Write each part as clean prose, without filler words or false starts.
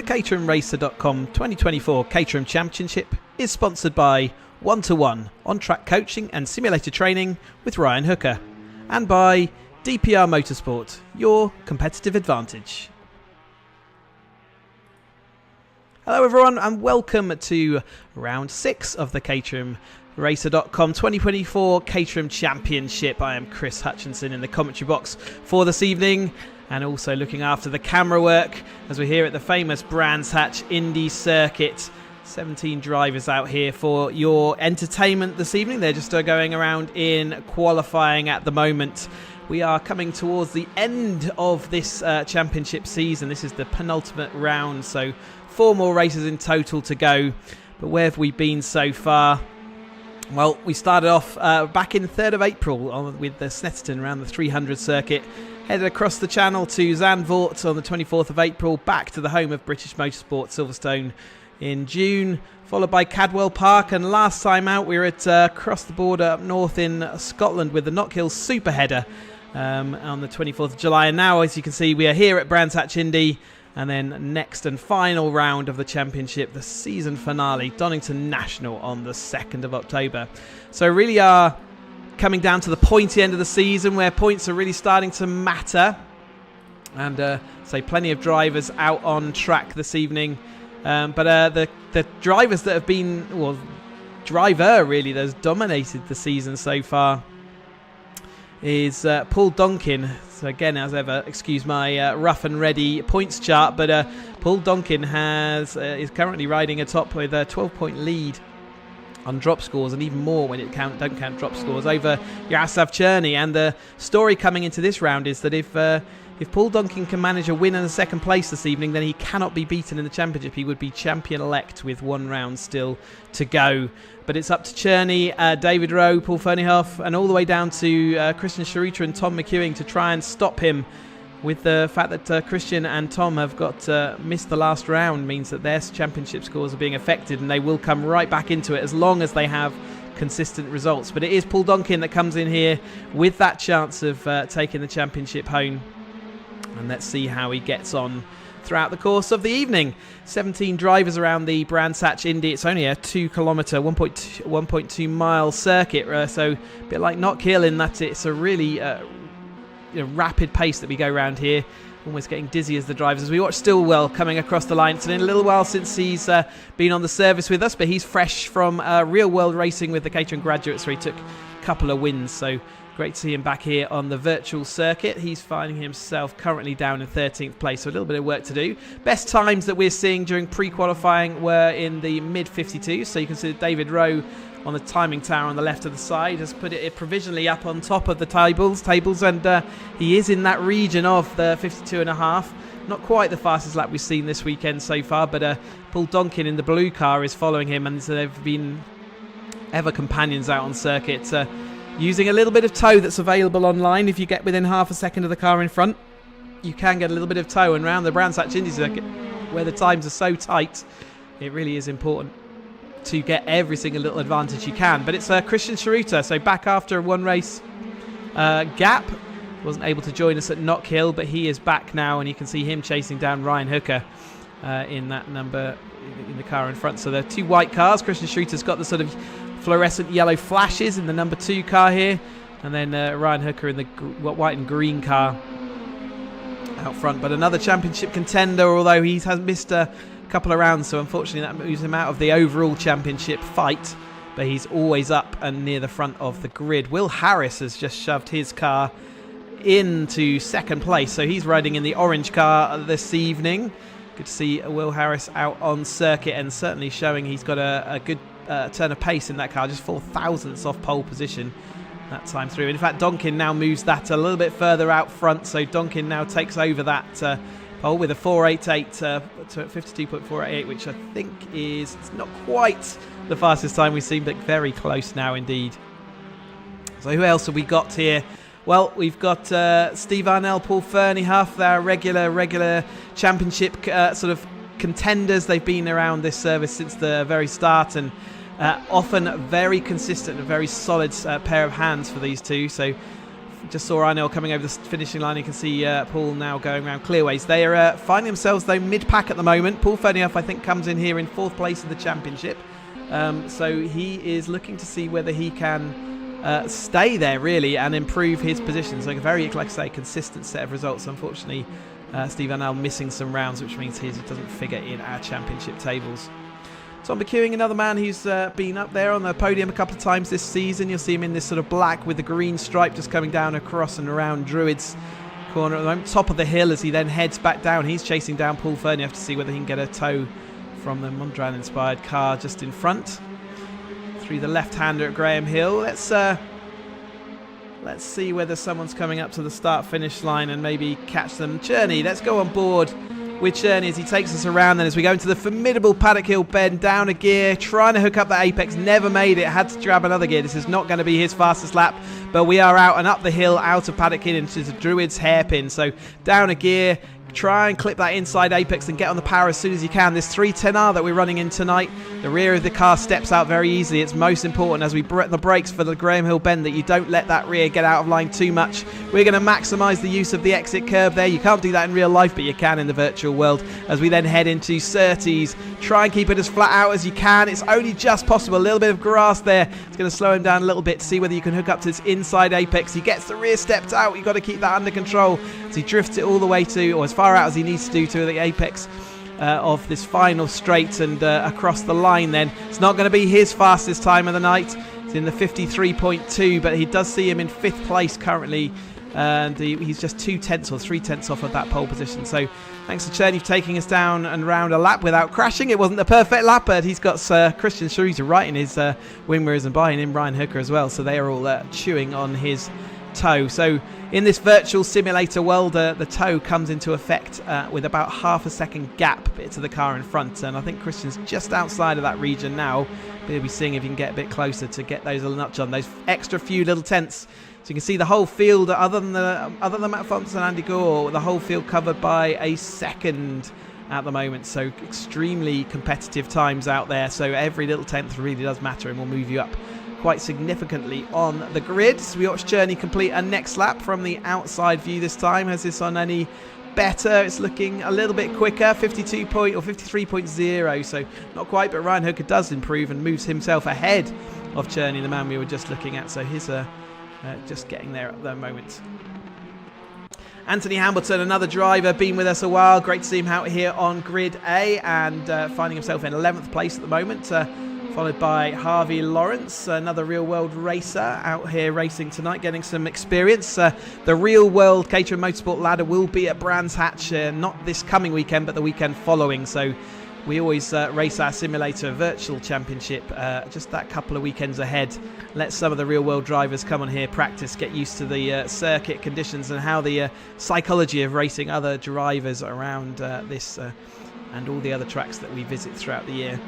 caterhamracer.com 2024 Caterham Championship is sponsored by 1-to-1 on-track coaching and simulator training with Ryan Hooker, and by DPR Motorsport, your competitive advantage. Hello everyone and welcome to round 6 of the caterhamracer.com 2024 Caterham Championship. I am Chris Hutchinson in the commentary box for this evening, and also looking after the camera work as we're here at the famous Brands Hatch Indy circuit. 17 drivers out here for your entertainment this evening. They're just going around in qualifying at the moment. We are coming towards the end of this championship season. This is the penultimate round, so 4 more races in total to go. But where have we been so far? Well, we started off back in 3rd of April with the Snetterton around the 300 circuit. Headed across the channel to Zandvoort on the 24th of April, back to the home of British Motorsport, Silverstone in June, followed by Cadwell Park, and last time out we were at across the border up north in Scotland with the Knockhill Super Header on the 24th of July. And now, as you can see, we are here at Brands Hatch Indy, and then next and final round of the championship, the season finale, Donington National on the 2nd of October. So really are coming down to the pointy end of the season where points are really starting to matter, and so plenty of drivers out on track this evening. But the drivers that have been, well, driver really that's dominated the season so far is Paul Donkin. So again, as ever, excuse my rough and ready points chart, but Paul Donkin is currently riding atop with a 12-point lead on drop scores, and even more when it don't count drop scores, over Yaroslav Cherny. And the story coming into this round is that if Paul Donkin can manage a win and a second place this evening, then he cannot be beaten in the championship. He would be champion-elect with 1 round still to go. But it's up to Cherny, David Rowe, Paul Ferneyhoff, and all the way down to Christian Sciarruta and Tom McEwing to try and stop him. With the fact that Christian and Tom have got missed the last round, means that their championship scores are being affected, and they will come right back into it as long as they have consistent results. But it is Paul Donkin that comes in here with that chance of taking the championship home. And let's see how he gets on throughout the course of the evening. 17 drivers around the Brands Hatch Indy. It's only a 2-kilometre, 1.2 mile circuit, so a bit like Knockhill in that it's a really rapid pace that we go around here. Almost getting dizzy as the drivers. As we watch Stillwell coming across the line. It's been a little while since he's been on the service with us, but he's fresh from real world racing with the Caterham graduates, where he took a couple of wins. So great to see him back here on the virtual circuit. He's finding himself currently down in 13th place, so a little bit of work to do. Best times that we're seeing during pre-qualifying were in the mid-52s, so you can see David Rowe on the timing tower on the left of the side has put it provisionally up on top of the tables, and he is in that region of the 52.5. Not quite the fastest lap we've seen this weekend so far, but Paul Donkin in the blue car is following him, and so they've been ever companions out on circuit. Using a little bit of tow that's available online. If you get within half a second of the car in front, you can get a little bit of tow. And around the Brands Hatch Indy circuit, where the times are so tight, it really is important to get every single little advantage you can. But it's Christian Sciarruta, so back after a 1 race gap. Wasn't able to join us at Knockhill, but he is back now, and you can see him chasing down Ryan Hooker in that number in the car in front. So there are 2 white cars. Christian Sciarruta's got the sort of fluorescent yellow flashes in the number 2 car here, and then Ryan Hooker in the white and green car out front. But another championship contender, although he has missed a couple of rounds, so unfortunately that moves him out of the overall championship fight, but he's always up and near the front of the grid. Will Harris has just shoved his car into 2nd place, so he's riding in the orange car this evening. Good to see Will Harris out on circuit, and certainly showing he's got a good turn of pace in that car, just 4 thousandths off pole position that time through. In fact, Donkin now moves that a little bit further out front, so Donkin now takes over that pole with a 488 to 52.488, which I think is not quite the fastest time we've seen, but very close now indeed. So who else have we got here? Well, we've got Steve Arnell, Paul Ferneyhoff, their regular championship sort of contenders. They've been around this service since the very start, and often very consistent and very solid pair of hands for these two. So just saw Arnell coming over the finishing line. You can see Paul now going around clearways. They are finding themselves, though, mid-pack at the moment. Paul Fernieuf, I think, comes in here in 4th place in the championship. So he is looking to see whether he can stay there, really, and improve his position. So a very, like I say, consistent set of results. Unfortunately, Steve Arnell missing some rounds, which means he doesn't figure in our championship tables. Tom McEwing, another man who's been up there on the podium a couple of times this season. You'll see him in this sort of black with the green stripe just coming down across and around Druid's corner at the moment. Top of the hill as he then heads back down. He's chasing down Paul Fernieuf to see whether he can get a tow from the Mondrian-inspired car just in front. Through the left-hander at Graham Hill. Let's see whether someone's coming up to the start-finish line and maybe catch them. Cherney, let's go on board with Cherney as he takes us around then as we go into the formidable Paddock Hill bend, down a gear, trying to hook up the apex, never made it, had to grab another gear. This is not going to be his fastest lap, but we are out and up the hill, out of Paddock Hill into the Druid's hairpin. So down a gear, try and clip that inside apex and get on the power as soon as you can. This 310R that we're running in tonight, the rear of the car steps out very easily. It's most important as we the brakes for the Graham Hill bend that you don't let that rear get out of line too much. We're going to maximise the use of the exit curve there. You can't do that in real life, but you can in the virtual world as we then head into Surtees. Try and keep it as flat out as you can. It's only just possible. A little bit of grass there. It's going to slow him down a little bit to see whether you can hook up to this inside apex. He gets the rear stepped out. You've got to keep that under control as he drifts it all the way to, or as far out as he needs to do, to the apex of this final straight and across the line then. It's not going to be his fastest time of the night. It's in the 53.2, but he does see him in 5th place currently, and he's just 2/10 or 3/10 off of that pole position. So thanks to Cherney for taking us down and round a lap without crashing. It wasn't the perfect lap, but he's got Christian Schroeder right in his wing mirrors and behind him Ryan Hooker as well, so they are all chewing on his toe. So in this virtual simulator world, the toe comes into effect with about half a second gap to the car in front, and I think Christian's just outside of that region now. But he'll be seeing if he can get a bit closer to get those little notch on, those extra few little tenths. So you can see the whole field, other than Matt Fox and Andy Gore, the whole field covered by a second at the moment. So extremely competitive times out there. So every little tenth really does matter and will move you up quite significantly on the grid. So we watch Cherney complete a next lap from the outside view this time. Has this on any better? It's looking a little bit quicker, 53.0, so not quite, but Ryan Hooker does improve and moves himself ahead of Cherney, the man we were just looking at. So he's just getting there at the moment. Anthony Hamilton, another driver, been with us a while. Great to see him out here on Grid A and finding himself in 11th place at the moment. Followed by Harvey Lawrence, another real-world racer out here racing tonight, getting some experience. The real-world Caterham Motorsport ladder will be at Brands Hatch, not this coming weekend, but the weekend following. So we always race our simulator virtual championship just that couple of weekends ahead. Let some of the real-world drivers come on here, practice, get used to the circuit conditions and how the psychology of racing other drivers around this and all the other tracks that we visit throughout the year.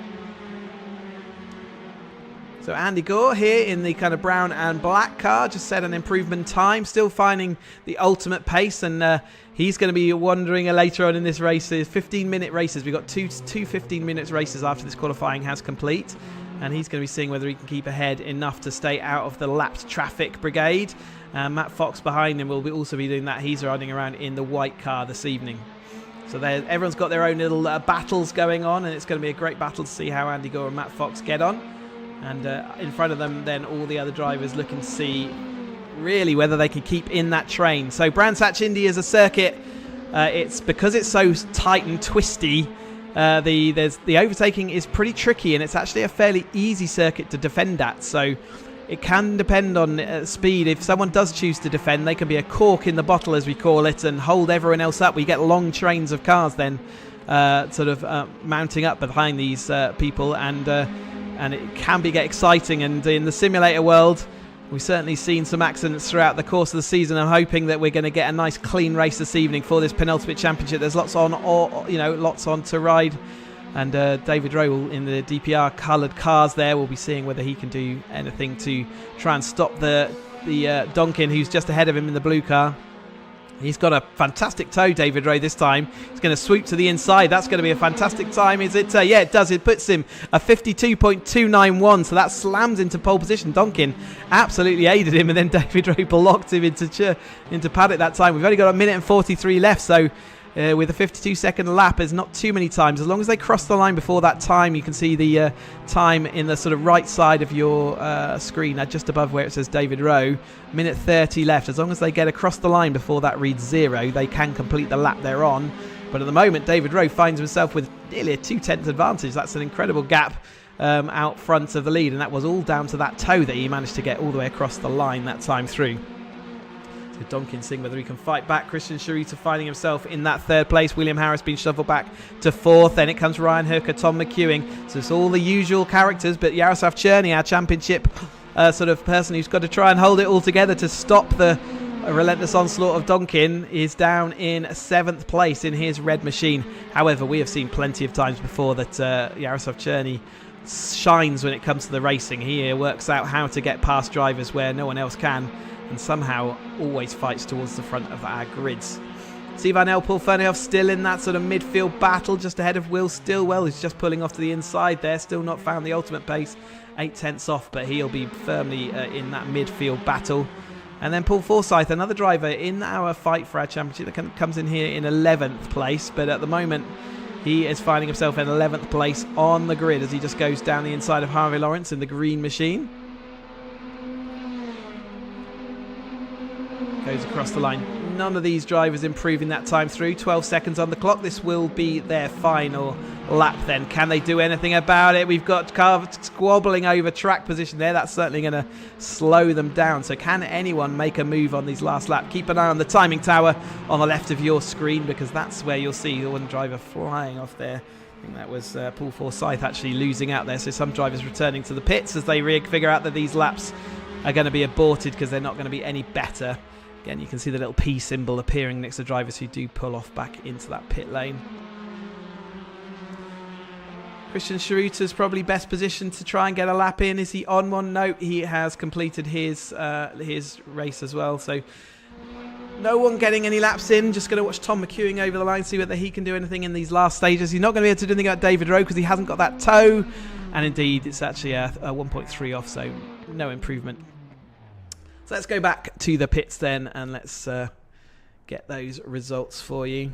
So Andy Gore here in the kind of brown and black car just set an improvement time, still finding the ultimate pace, and he's going to be wondering later on in this race. 15-minute races. We've got two 15-minute races after this qualifying has complete, and he's going to be seeing whether he can keep ahead enough to stay out of the lapped traffic brigade. Matt Fox behind him will also be doing that. He's riding around in the white car this evening. So everyone's got their own little battles going on, and it's going to be a great battle to see how Andy Gore and Matt Fox get on. And in front of them, then all the other drivers looking to see really whether they can keep in that train. So Brands Hatch Indy is a circuit. It's because it's so tight and twisty. The overtaking is pretty tricky, and it's actually a fairly easy circuit to defend at. So it can depend on speed. If someone does choose to defend, they can be a cork in the bottle, as we call it, and hold everyone else up. We get long trains of cars then mounting up behind these people, and it can get exciting. And in the simulator world, we've certainly seen some accidents throughout the course of the season. I'm hoping that we're going to get a nice clean race this evening for this penultimate championship. There's lots on to ride, and David Rowe in the DPR coloured cars there will be seeing whether he can do anything to try and stop the Donkin, who's just ahead of him in the blue car. He's got a fantastic toe, David Rowe, this time. He's going to swoop to the inside. That's going to be a fantastic time, is it? Yeah, it does. It puts him a 52.291, so that slams into pole position. Donkin absolutely aided him, and then David Rowe blocked him into paddock that time. We've only got a minute and 43 left, so with a 52-second lap, there's not too many times. As long as they cross the line before that time, you can see the time in the sort of right side of your screen, just above where it says David Rowe. Minute 30 left. As long as they get across the line before that reads 0, they can complete the lap they're on. But at the moment, David Rowe finds himself with nearly a 2/10 advantage. That's an incredible gap out front of the lead, and that was all down to that toe that he managed to get all the way across the line that time through. Donkin seeing whether he can fight back. Christian Chiruta finding himself in that 3rd place. William Harris being shuffled back to 4th. Then it comes Ryan Hooker, Tom McEwing. So it's all the usual characters, but Jaroslav Cherny, our championship sort of person who's got to try and hold it all together to stop the relentless onslaught of Donkin, is down in 7th place in his red machine. However, we have seen plenty of times before that Jaroslav Cherny shines when it comes to the racing. He works out how to get past drivers where no one else can, and somehow always fights towards the front of our grids. Steve Arnell, Paul Fernhoff still in that sort of midfield battle just ahead of Will Stillwell, who's just pulling off to the inside there. Still not found the ultimate pace, 8/10 off, but he'll be firmly in that midfield battle. And then Paul Forsyth, another driver in our fight for our championship, that comes in here in 11th place, but at the moment he is finding himself in 11th place on the grid as he just goes down the inside of Harvey Lawrence in the green machine. Goes across the line. None of these drivers improving that time through. 12 seconds on the clock. This will be their final lap then. Can they do anything about it? We've got car squabbling over track position there. That's certainly going to slow them down. So can anyone make a move on these last lap? Keep an eye on the timing tower on the left of your screen, because that's where you'll see the one driver flying off there. I think that was Paul Forsyth actually losing out there. So some drivers returning to the pits as they figure out that these laps are going to be aborted because they're not going to be any better. Again, you can see the little P symbol appearing next to drivers who do pull off back into that pit lane. Christian Chiruta's probably best positioned to try and get a lap in. Is he on one? No, he has completed his race as well. So no one getting any laps in. Just going to watch Tom McEwing over the line, see whether he can do anything in these last stages. He's not going to be able to do anything about David Rowe because he hasn't got that toe. And indeed, it's actually a 1.3 off, so no improvement. So let's go back to the pits then, and let's get those results for you.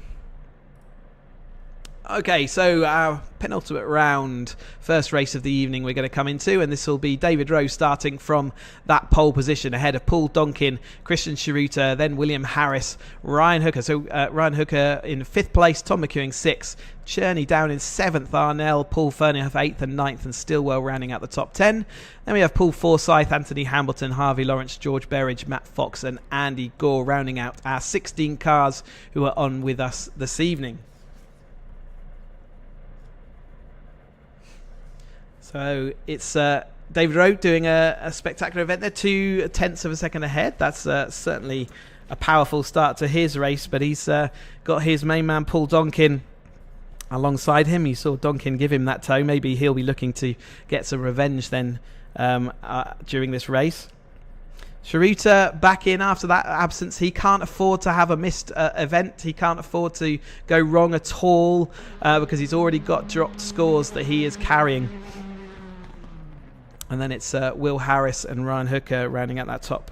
Okay, so our penultimate round, first race of the evening we're going to come into, and this will be David Rowe starting from that pole position ahead of Paul Donkin, Christian Chiruta, then William Harris, Ryan Hooker. So Ryan Hooker in 5th place, Tom McEwing 6th, Cherny down in 7th, Arnell, Paul Fernhoff 8th and 9th, and Stillwell rounding out the top 10. Then we have Paul Forsyth, Anthony Hamilton, Harvey Lawrence, George Berridge, Matt Fox and Andy Gore rounding out our 16 cars who are on with us this evening. So it's David Rowe doing a spectacular event. They're 0.2 of a second ahead. That's certainly a powerful start to his race, but he's got his main man Paul Donkin alongside him. You saw Donkin give him that toe. Maybe he'll be looking to get some revenge then during this race. Chiruta back in after that absence. He can't afford to have a missed event. He can't afford to go wrong at all because he's already got dropped scores that he is carrying. And then it's Will Harris and Ryan Hooker rounding out that top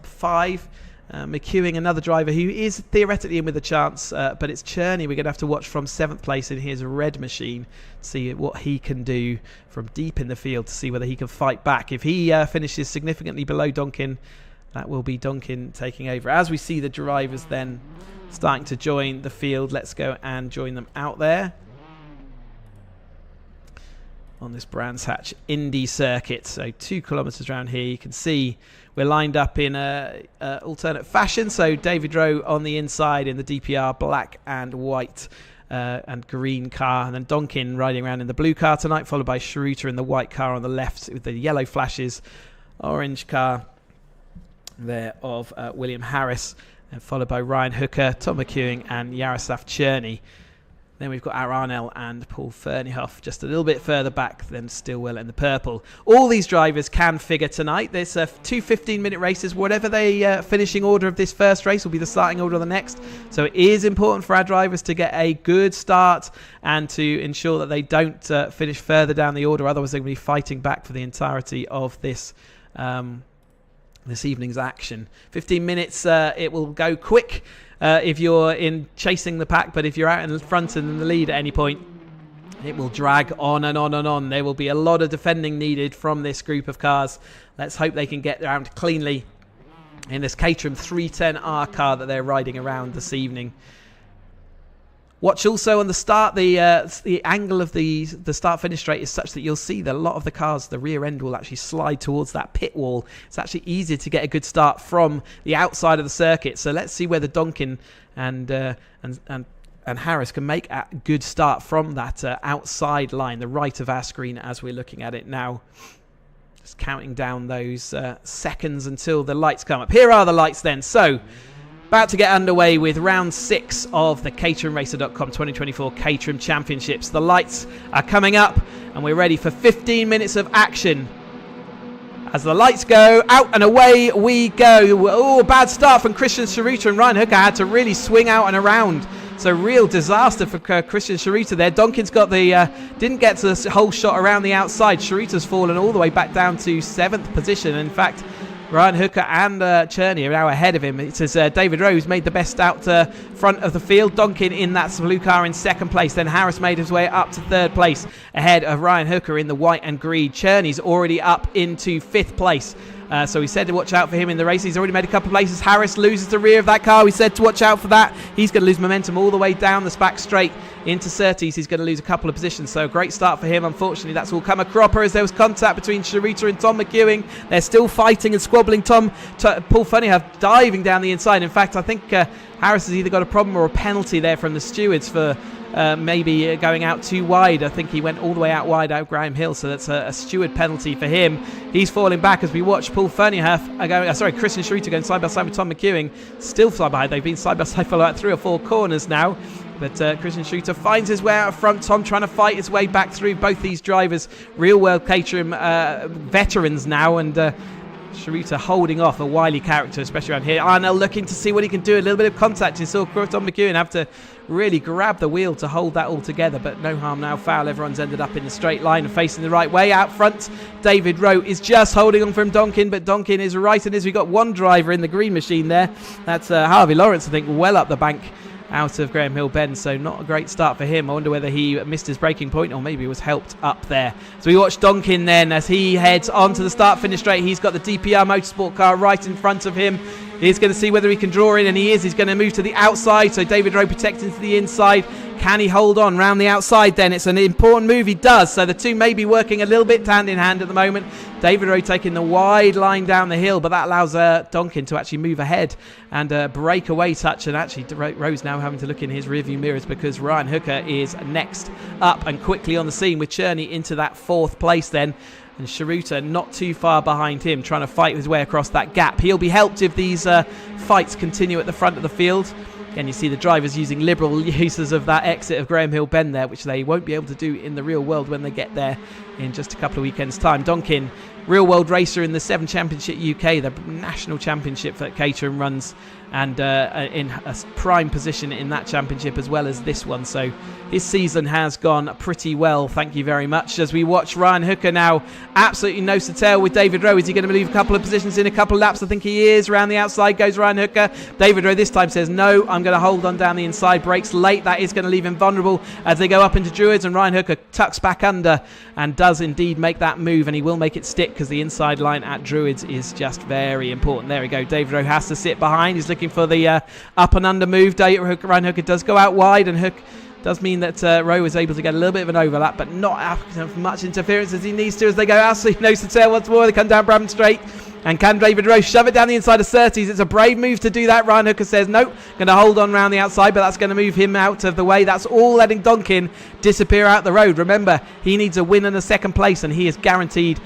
5. McEwing, another driver who is theoretically in with a chance, but it's Cherny we're going to have to watch from 7th place in his red machine, see what he can do from deep in the field to see whether he can fight back. If he finishes significantly below Donkin, that will be Donkin taking over. As we see the drivers then starting to join the field, let's go and join them out there on this Brands Hatch Indy circuit. So 2 kilometres around here, you can see we're lined up in alternate fashion. So David Rowe on the inside in the DPR black and white and green car, and then Donkin riding around in the blue car tonight, followed by Chiruta in the white car on the left with the yellow flashes, orange car there of William Harris, and followed by Ryan Hooker, Tom McEwing and Jaroslav Cherny. Then we've got Aranel and Paul Ferneyhoff just a little bit further back than Stillwell in the purple. All these drivers can figure tonight. There's 2 15-minute races. Whatever the finishing order of this first race will be the starting order of the next. So it is important for our drivers to get a good start and to ensure that they don't finish further down the order. Otherwise, they're going to be fighting back for the entirety of this this evening's action. 15 minutes, it will go quick. If you're in chasing the pack, but if you're out in the front and in the lead at any point, it will drag on and on and on. There will be a lot of defending needed from this group of cars. Let's hope they can get around cleanly in this Caterham 310R car that they're riding around this evening. Watch also on the start, the angle of the start-finish straight is such that you'll see that a lot of the cars, the rear end will actually slide towards that pit wall. It's actually easier to get a good start from the outside of the circuit. So let's see whether Donkin and Harris can make a good start from that outside line, the right of our screen as we're looking at it now. Just counting down those seconds until the lights come up. Here are the lights then. So, about to get underway with round 6 of the caterhamracer.com 2024 Caterham Championships. The lights are coming up and we're ready for 15 minutes of action. As the lights go, out and away we go. Oh, bad start from Christian Chiruta, and Ryan Hooker had to really swing out and around. So real disaster for Christian Chiruta there. Donkin's got the didn't get to the whole shot around the outside. Chiruta's fallen all the way back down to 7th position. In fact, Ryan Hooker and Cherney are now ahead of him. It says David Rose made the best out front of the field. Donkin in that blue car in 2nd place. Then Harris made his way up to 3rd place ahead of Ryan Hooker in the white and green. Cherney's already up into 5th place. So we said to watch out for him in the race. He's already made a couple of places. Harris loses the rear of that car. We said to watch out for that. He's going to lose momentum all the way down the back straight into Surtees. He's going to lose a couple of positions. So great start for him. Unfortunately, that's all come a cropper as there was contact between Chiruta and Tom McEwing. They're still fighting and squabbling. Paul Ferneyhoff diving down the inside. In fact, I think Harris has either got a problem or a penalty there from the stewards for maybe going out too wide. I think he went all the way out wide out Graham Hill, so that's a steward penalty for him. He's falling back as we watch Paul Ferneyhoff Christian Chiruta going side by side with Tom McEwing, still side by side. They've been side by side for like 3 or 4 corners now, but Christian Chiruta finds his way out front. Tom trying to fight his way back through. Both these drivers, real world Caterham veterans now, and Chiruta holding off, a wily character, especially around here. Arnell looking to see what he can do. A little bit of contact. You saw Tom McEwen have to really grab the wheel to hold that all together, but no harm, no foul. Everyone's ended up in the straight line and facing the right way. Out front, David Rowe is just holding on from Donkin, but Donkin is right, and as we've got one driver in the green machine there. That's Harvey Lawrence, I think, well up the bank out of Graham Hill Bend, so not a great start for him. I wonder whether he missed his braking point or maybe was helped up there. So we watch Donkin then as he heads on to the start-finish straight. He's got the DPR Motorsport car right in front of him. He's going to see whether he can draw in, and he is. He's going to move to the outside, so David Rowe protecting to the inside. Can he hold on round the outside then? It's an important move. He does, so the two may be working a little bit hand in hand at the moment. David Rowe taking the wide line down the hill, but that allows Donkin to actually move ahead and break away touch. And actually, Rowe's now having to look in his rearview mirrors because Ryan Hooker is next up and quickly on the scene with Cherney into that 4th place then. And Chiruta not too far behind him, trying to fight his way across that gap. He'll be helped if these fights continue at the front of the field. Again, you see the drivers using liberal uses of that exit of Graham Hill Bend there, which they won't be able to do in the real world when they get there in just a couple of weekends' time. Donkin, real world racer in the 7 Championship UK, the national championship that Caterham runs, and in a prime position in that championship as well as this one. So his season has gone pretty well, thank you very much. As we watch Ryan Hooker now, absolutely nose to tail with David Rowe. Is he going to move a couple of positions in a couple of laps? I think he is. Around the outside goes Ryan Hooker. David Rowe this time says, no, I'm going to hold on down the inside. Brakes late. That is going to leave him vulnerable as they go up into Druids, and Ryan Hooker tucks back under and does indeed make that move, and he will make it stick because the inside line at Druids is just very important. There we go. David Rowe has to sit behind. He's looking for the up and under move. Ryan Hooker does go out wide, and Hook does mean that Rowe was able to get a little bit of an overlap, but not much interference as he needs to as they go absolutely nose to tail once more. They come down Bramham Straight, and can David Rowe shove it down the inside of Surtees? It's a brave move to do that. Ryan Hooker says no, going to hold on round the outside, but that's going to move him out of the way. That's all letting Donkin disappear out the road. Remember, he needs a win and a 2nd place, and he is guaranteed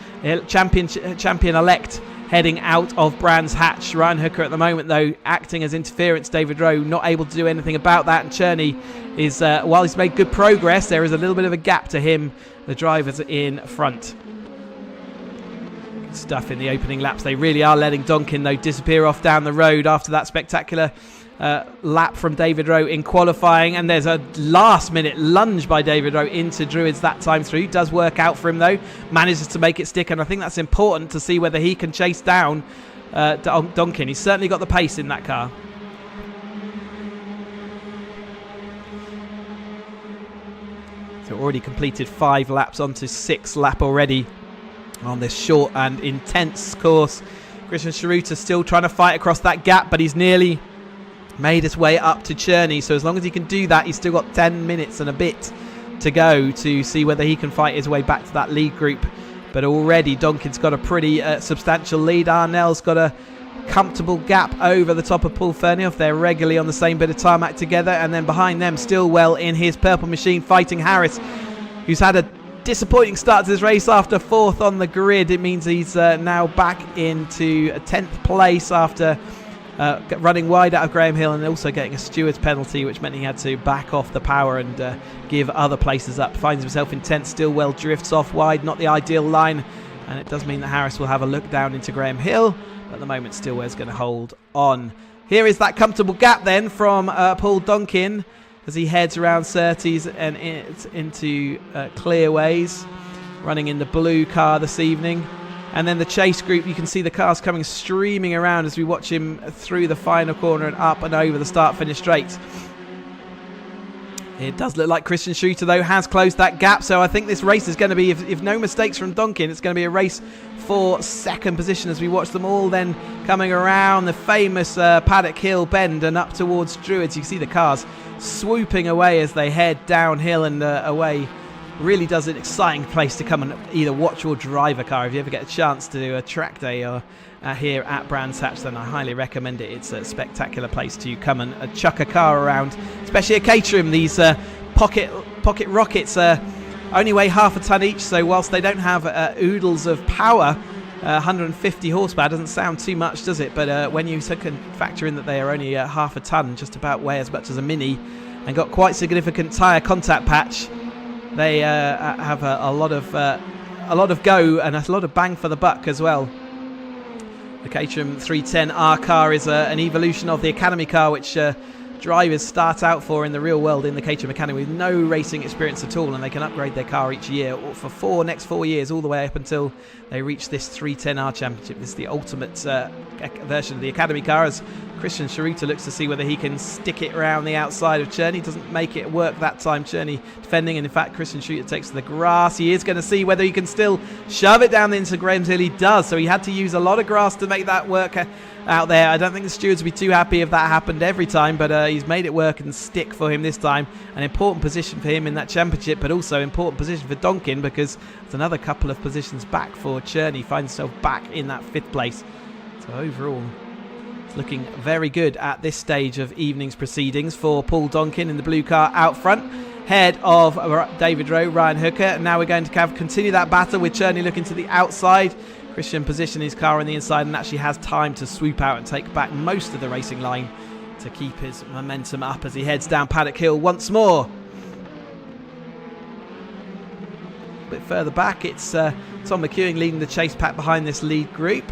champion elect heading out of Brands Hatch. Ryan Hooker at the moment, though, acting as interference. David Rowe not able to do anything about that. And Cherney is, while he's made good progress, there is a little bit of a gap to him. The drivers in front. Good stuff in the opening laps. They really are letting Donkin, though, disappear off down the road after that spectacular lap from David Rowe in qualifying. And there's a last-minute lunge by David Rowe into Druids that time through. Does work out for him, though. Manages to make it stick, and I think that's important to see whether he can chase down Donkin. He's certainly got the pace in that car. So already completed 5 laps, onto 6th lap already on this short and intense course. Christian Chiruta still trying to fight across that gap, but he's nearly made his way up to Cherney. So as long as he can do that, he's still got 10 minutes and a bit to go to see whether he can fight his way back to that lead group. But already Donkin's got a pretty substantial lead. Arnell's got a comfortable gap over the top of Paul Fernioff. They're regularly on the same bit of tarmac together, and then behind them, Stillwell in his purple machine fighting Harris, who's had a disappointing start to this race after 4th on the grid. It means he's now back into 10th place after running wide out of Graham Hill and also getting a steward's penalty, which meant he had to back off the power and give other places up. Finds himself in 10th. Stillwell drifts off wide, not the ideal line, and it does mean that Harris will have a look down into Graham Hill. At the moment, Stillwell's going to hold on. Here is that comfortable gap then from Paul Donkin as he heads around Surtees and into Clearways, running in the blue car this evening. And then the chase group, you can see the cars coming streaming around as we watch him through the final corner and up and over the start-finish straight. It does look like Christian Shooter, though, has closed that gap. So I think this race is going to be, if no mistakes from Donkin, it's going to be a race for second position as we watch them all then coming around the famous Paddock Hill bend and up towards Druids. You can see the cars swooping away as they head downhill and away. Really does an exciting place to come and either watch or drive a car. If you ever get a chance to do a track day or here at Brands Hatch, then I highly recommend it. It's a spectacular place to come and chuck a car around, especially at Caterham. These pocket rockets only weigh half a tonne each, so whilst they don't have oodles of power, 150 horsepower doesn't sound too much, does it? But when you can factor in that they are only half a tonne, just about weigh as much as a Mini, and got quite significant tyre contact patch, they have a lot of go and a lot of bang for the buck as well. The Caterham 310R car is an evolution of the Academy car, which drivers start out for in the real world in the Caterham Academy with no racing experience at all, and they can upgrade their car each year for next 4 years, all the way up until they reach this 310R championship. This is the ultimate version of the Academy car, as Christian Chiruta looks to see whether he can stick it around the outside of Cherney. Doesn't make it work that time. Cherney defending, and in fact Christian Chiruta takes to the grass. He is going to see whether he can still shove it down into Graham's Hill. He does, so he had to use a lot of grass to make that work out there. I don't think the stewards would be too happy if that happened every time, but he's made it work and stick for him this time. An important position for him in that championship, but also important position for Donkin, because it's another couple of positions back for Cherney. Finds himself back in that 5th place. So overall, it's looking very good at this stage of evening's proceedings for Paul Donkin in the blue car out front, head of David Rowe, Ryan Hooker. And now we're going to continue that battle with Cherney looking to the outside. Christian positioning his car on the inside and actually has time to swoop out and take back most of the racing line to keep his momentum up as he heads down Paddock Hill once more. A bit further back, it's Tom McEwing leading the chase pack behind this lead group,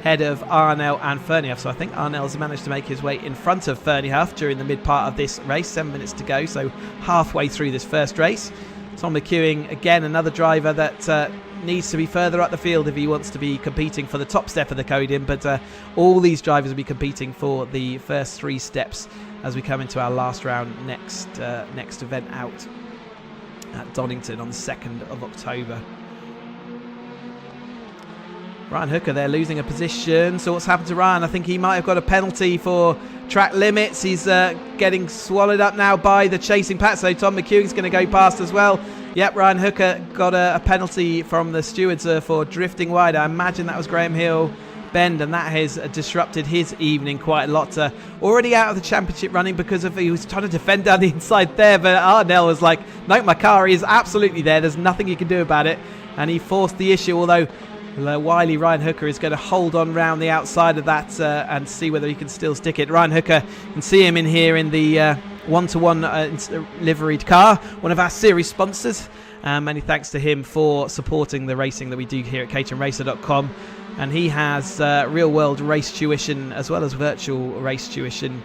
head of Arnell and Fernioff. So I think Arnell's managed to make his way in front of Fernioff during the mid part of this race. 7 minutes to go, so halfway through this first race. Tom McEwing, again, another driver that needs to be further up the field if he wants to be competing for the top step of the Codin, but all these drivers will be competing for the first 3 steps as we come into our last round next event out at Donington on the 2nd of October. Ryan Hooker there losing a position. So what's happened to Ryan? I think he might have got a penalty for track limits. He's getting swallowed up now by the chasing pack. So Tom McEwing's going to go past as well. Yep, Ryan Hooker got a penalty from the stewards for drifting wide. I imagine that was Graham Hill bend, and that has disrupted his evening quite a lot. Already out of the championship running because of he was trying to defend down the inside there, but Arnell was like, no, my car is absolutely there. There's nothing you can do about it. And he forced the issue, although Wily Ryan Hooker is going to hold on round the outside of that and see whether he can still stick it. Ryan Hooker, you can see him in here in the one-to-one liveried car, one of our series sponsors. Many thanks to him for supporting the racing that we do here at caterhamracer.com. And he has real-world race tuition as well as virtual race tuition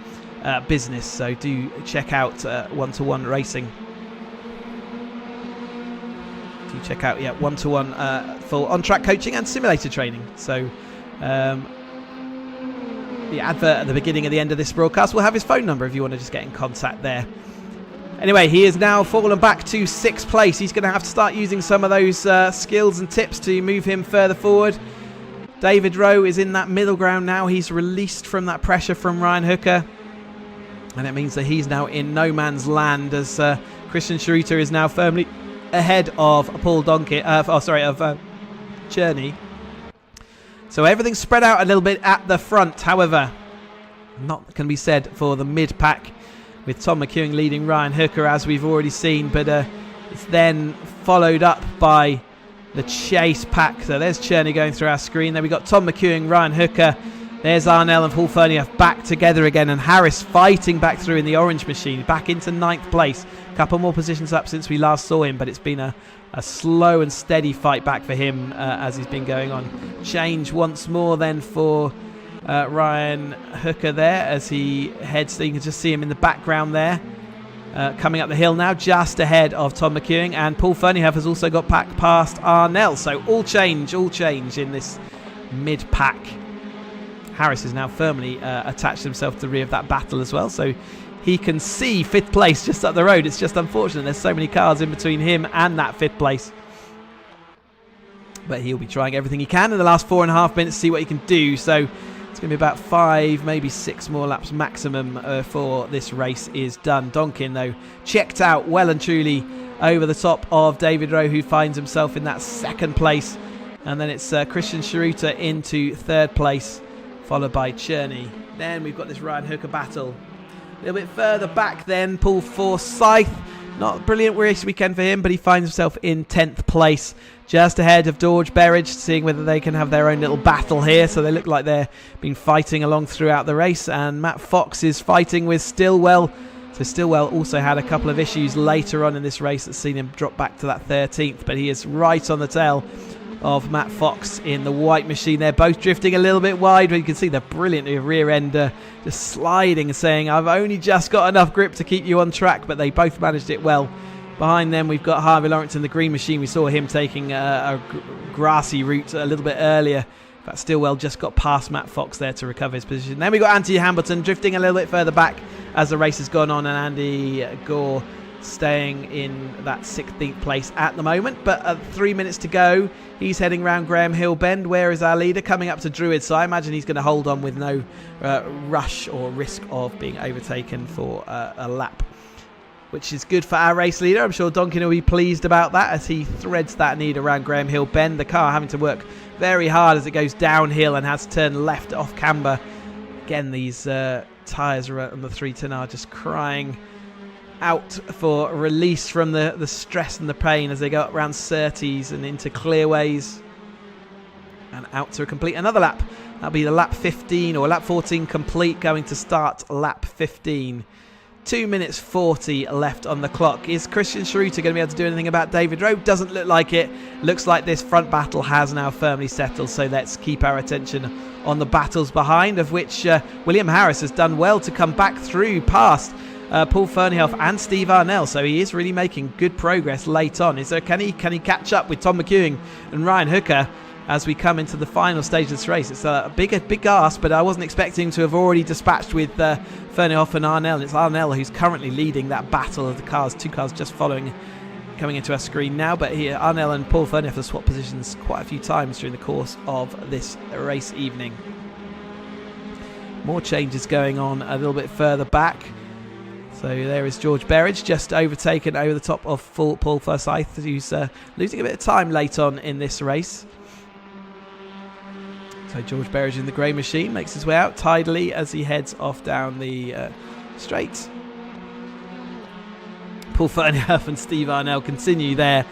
business. So do check out one-to-one racing. Do check out one-to-one for on-track coaching and simulator training. So the advert at the beginning and the end of this broadcast will have his phone number if you want to just get in contact there. Anyway, he is now fallen back to 6th place. He's going to have to start using some of those skills and tips to move him further forward. David Rowe is in that middle ground now. He's released from that pressure from Ryan Hooker. And it means that he's now in no man's land as Christian Schroeter is now firmly ahead of Paul Donkey. Of Cherney. So everything's spread out a little bit at the front. However, not can be said for the mid-pack with Tom McEwen leading Ryan Hooker as we've already seen. But it's then followed up by the chase pack. So there's Cherney going through our screen. Then we got Tom McEwen, Ryan Hooker. There's Arnell and Paul Ferniehoff back together again, and Harris fighting back through in the orange machine, back into 9th place. A couple more positions up since we last saw him, but it's been a slow and steady fight back for him as he's been going on. Change once more then for Ryan Hooker there as he heads. So you can just see him in the background there. Coming up the hill now, just ahead of Tom McEwen, and Paul Ferniehoff has also got back past Arnell. So all change in this mid-pack. Harris is now firmly attached himself to the rear of that battle as well, so he can see 5th place just up the road. It's just unfortunate there's so many cars in between him and that 5th place. But he'll be trying everything he can in the last 4.5 minutes to see what he can do. So it's going to be about 5, maybe 6 more laps maximum for this race is done. Donkin, though, checked out well and truly over the top of David Rowe, who finds himself in that 2nd place. And then it's Christian Schroeter into 3rd place, followed by Cherney. Then we've got this Ryan Hooker battle. A little bit further back then, Paul Forsyth. Not a brilliant race weekend for him, but he finds himself in 10th place, just ahead of George Berridge, seeing whether they can have their own little battle here. So they look like they've been fighting along throughout the race. And Matt Fox is fighting with Stillwell. So Stillwell also had a couple of issues later on in this race that's seen him drop back to that 13th. But he is right on the tail of Matt Fox in the white machine. They're both drifting a little bit wide, but you can see the brilliant rear end just sliding, saying, I've only just got enough grip to keep you on track, but they both managed it well. Behind them, we've got Harvey Lawrence in the green machine. We saw him taking a grassy route a little bit earlier. But Stillwell just got past Matt Fox there to recover his position. Then we got Andy Hamilton drifting a little bit further back as the race has gone on, and Andy Gore staying in that 16th place at the moment. But at 3 minutes to go, he's heading round Graham Hill Bend. Where is our leader? Coming up to Druid, so I imagine he's going to hold on with no rush or risk of being overtaken for a lap, which is good for our race leader. I'm sure Donkin will be pleased about that as he threads that lead around Graham Hill Bend. The car having to work very hard as it goes downhill and has turned left off camber. Again, these tyres on the 310 are just crying out for release from the stress and the pain as they go up around Surtees and into clearways and out to complete another lap. That'll be the lap 15 or lap 14 complete, going to start lap 15. 2 minutes 40 left on the clock. Is Christian Schroeter going to be able to do anything about David Rowe? Doesn't look like it. Looks like this front battle has now firmly settled, so let's keep our attention on the battles behind, of which William Harris has done well to come back through past Paul Ferniehoff and Steve Arnell, so he is really making good progress late on. Can he catch up with Tom McEwen and Ryan Hooker as we come into the final stage of this race? It's a big ask, but I wasn't expecting to have already dispatched with Ferniehoff and Arnell. It's Arnell who's currently leading that battle of the cars. 2 cars just following, coming into our screen now, but here Arnell and Paul Ferniehoff have swapped positions quite a few times during the course of this race evening. More changes going on a little bit further back. So there is George Berridge just overtaken over the top of Paul Forsyth, who's losing a bit of time late on in this race. So George Berridge in the grey machine makes his way out tidily as he heads off down the straight. Paul Ferniehoff and Steve Arnell continue their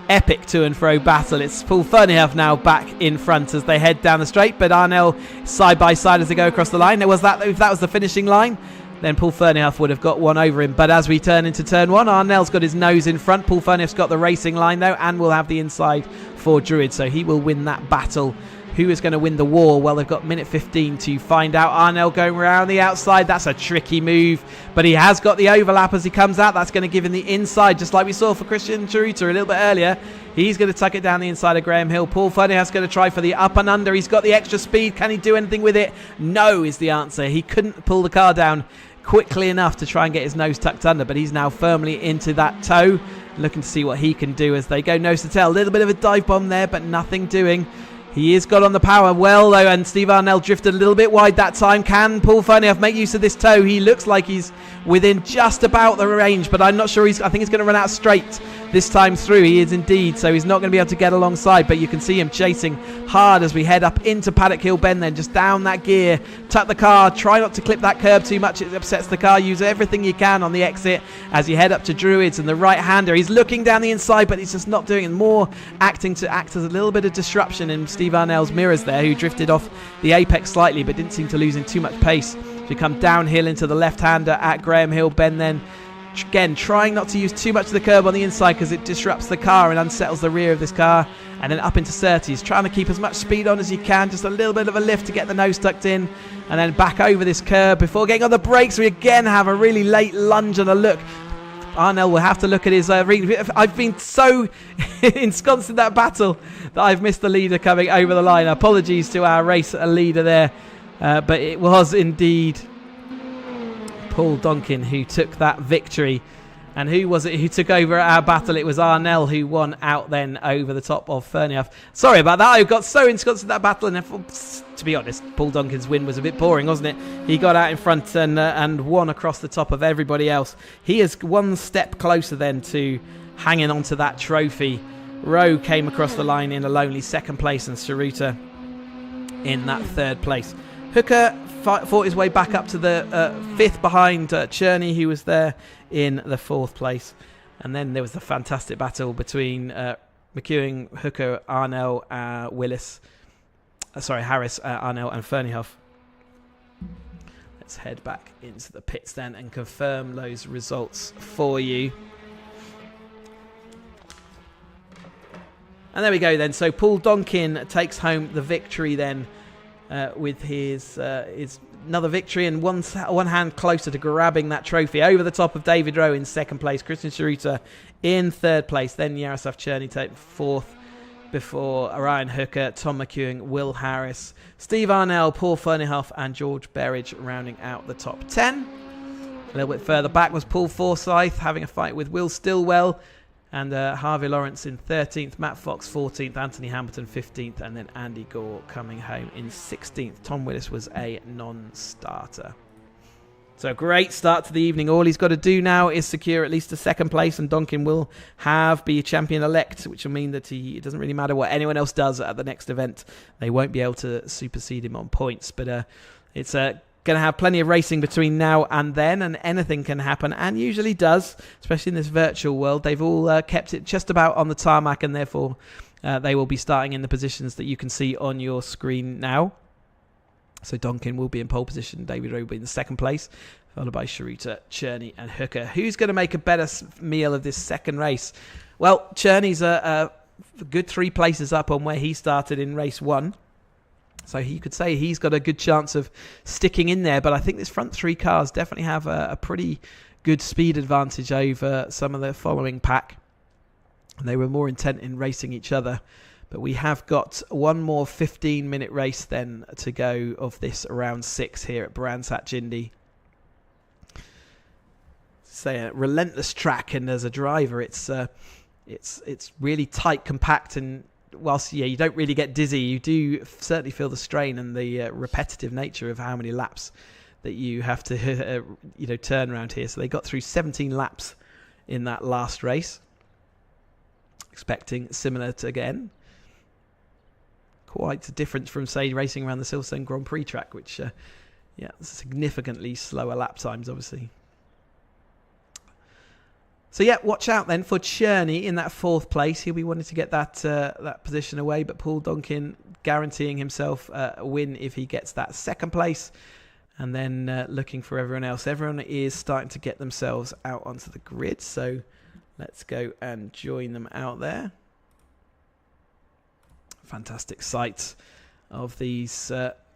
epic to and fro battle. It's Paul Ferneyhough now back in front as they head down the straight, but Arnell side by side as they go across the line. If that was the finishing line, then Paul Ferneyhough would have got one over him. But as we turn into turn one, Arnell's got his nose in front. Paul Ferneyhough's got the racing line though, and will have the inside for Druid, so he will win that battle. Who is going to win the war? Well, they've got minute 15 to find out. Arnell going around the outside. That's a tricky move, but he has got the overlap as he comes out. That's going to give him the inside, just like we saw for Christian Chiruta a little bit earlier. He's going to tuck it down the inside of Graham Hill. Paul Ferneyhough's going to try for the up and under. He's got the extra speed. Can he do anything with it? No is the answer. He couldn't pull the car down quickly enough to try and get his nose tucked under, but he's now firmly into that toe, looking to see what he can do as they go nose to tail. A little bit of a dive bomb there, but nothing doing. He has got on the power well, though, and Steve Arnell drifted a little bit wide that time. Can Paul Ferneyhough make use of this toe? He looks like he's within just about the range, but I'm not sure. I think he's going to run out straight this time through. He is indeed, so he's not going to be able to get alongside, but you can see him chasing hard as we head up into Paddock Hill Bend, then just down that gear, tuck the car, try not to clip that curb too much, it upsets the car. Use everything you can on the exit as you head up to Druids, and the right-hander, he's looking down the inside, but he's just not doing it, more acting to act as a little bit of disruption in Steve Arnell's mirrors there, who drifted off the apex slightly but didn't seem to lose in too much pace. So we come downhill into the left-hander at Graham Hill Bend, then again trying not to use too much of the curb on the inside because it disrupts the car and unsettles the rear of this car, and then up into Surtees, trying to keep as much speed on as you can, just a little bit of a lift to get the nose tucked in, and then back over this curb before getting on the brakes. We again have a really late lunge and a look. Arnell will have to look at his I've been so ensconced in that battle that I've missed the leader coming over the line. Apologies to our race leader there, but it was indeed Paul Donkin who took that victory. And who was it who took over our battle? It was Arnell who won out then over the top of Ferneyhough. Sorry about that. I got so ensconced in that battle, and to be honest, Paul Donkin's win was a bit boring, wasn't it? He got out in front and won across the top of everybody else. He is one step closer then to hanging on to that trophy. Rowe came across the line in a lonely second place, and Chiruta in that third place. Hooker fought his way back up to the fifth behind Cherney, who was there in the fourth place. And then there was the fantastic battle between McEwen, Hooker, Arnell, Harris, Arnell and Ferneyhough. Let's head back into the pits then and confirm those results for you. And there we go then. So Paul Donkin takes home the victory then with his another victory, and one hand closer to grabbing that trophy, over the top of David Rowe in second place, Christian Chiruta in third place, then Yaroslav Cherney take fourth, before Ryan Hooker, Tom McEwen, Will Harris, Steve Arnell, Paul Ferneyhough and George Berridge rounding out the top 10. A little bit further back was Paul Forsyth having a fight with Will Stillwell, and Harvey Lawrence in 13th, Matt Fox 14th, Anthony Hamilton 15th, and then Andy Gore coming home in 16th. Tom Willis was a non-starter. So a great start to the evening. All he's got to do now is secure at least a second place, and Donkin will be champion-elect, which will mean that it doesn't really matter what anyone else does at the next event. They won't be able to supersede him on points, but it's going to have plenty of racing between now and then, and anything can happen, and usually does, especially in this virtual world. They've all kept it just about on the tarmac, and therefore they will be starting in the positions that you can see on your screen now. So Donkin will be in pole position, David Rowe will be in the second place, followed by Chiruta, Cherney and Hooker. Who's going to make a better meal of this second race? Well, Cherney's a good 3 places up on where he started in race 1. So you could say he's got a good chance of sticking in there. But I think this front 3 cars definitely have a pretty good speed advantage over some of the following pack. And they were more intent in racing each other. But we have got one more 15-minute race then to go of this round 6 here at Brands Hatch Indy. Say a relentless track, and as a driver, it's really tight, compact, and whilst you don't really get dizzy, you do certainly feel the strain and the repetitive nature of how many laps that you have to turn around here. So they got through 17 laps in that last race. Expecting similar to again. Quite a difference from, say, racing around the Silverstone Grand Prix track, which significantly slower lap times, obviously. So yeah, watch out then for Cherney in that 4th place. He'll be wanting to get that position away, but Paul Donkin guaranteeing himself a win if he gets that 2nd place. And then looking for everyone else. Everyone is starting to get themselves out onto the grid. So let's go and join them out there. Fantastic sight of these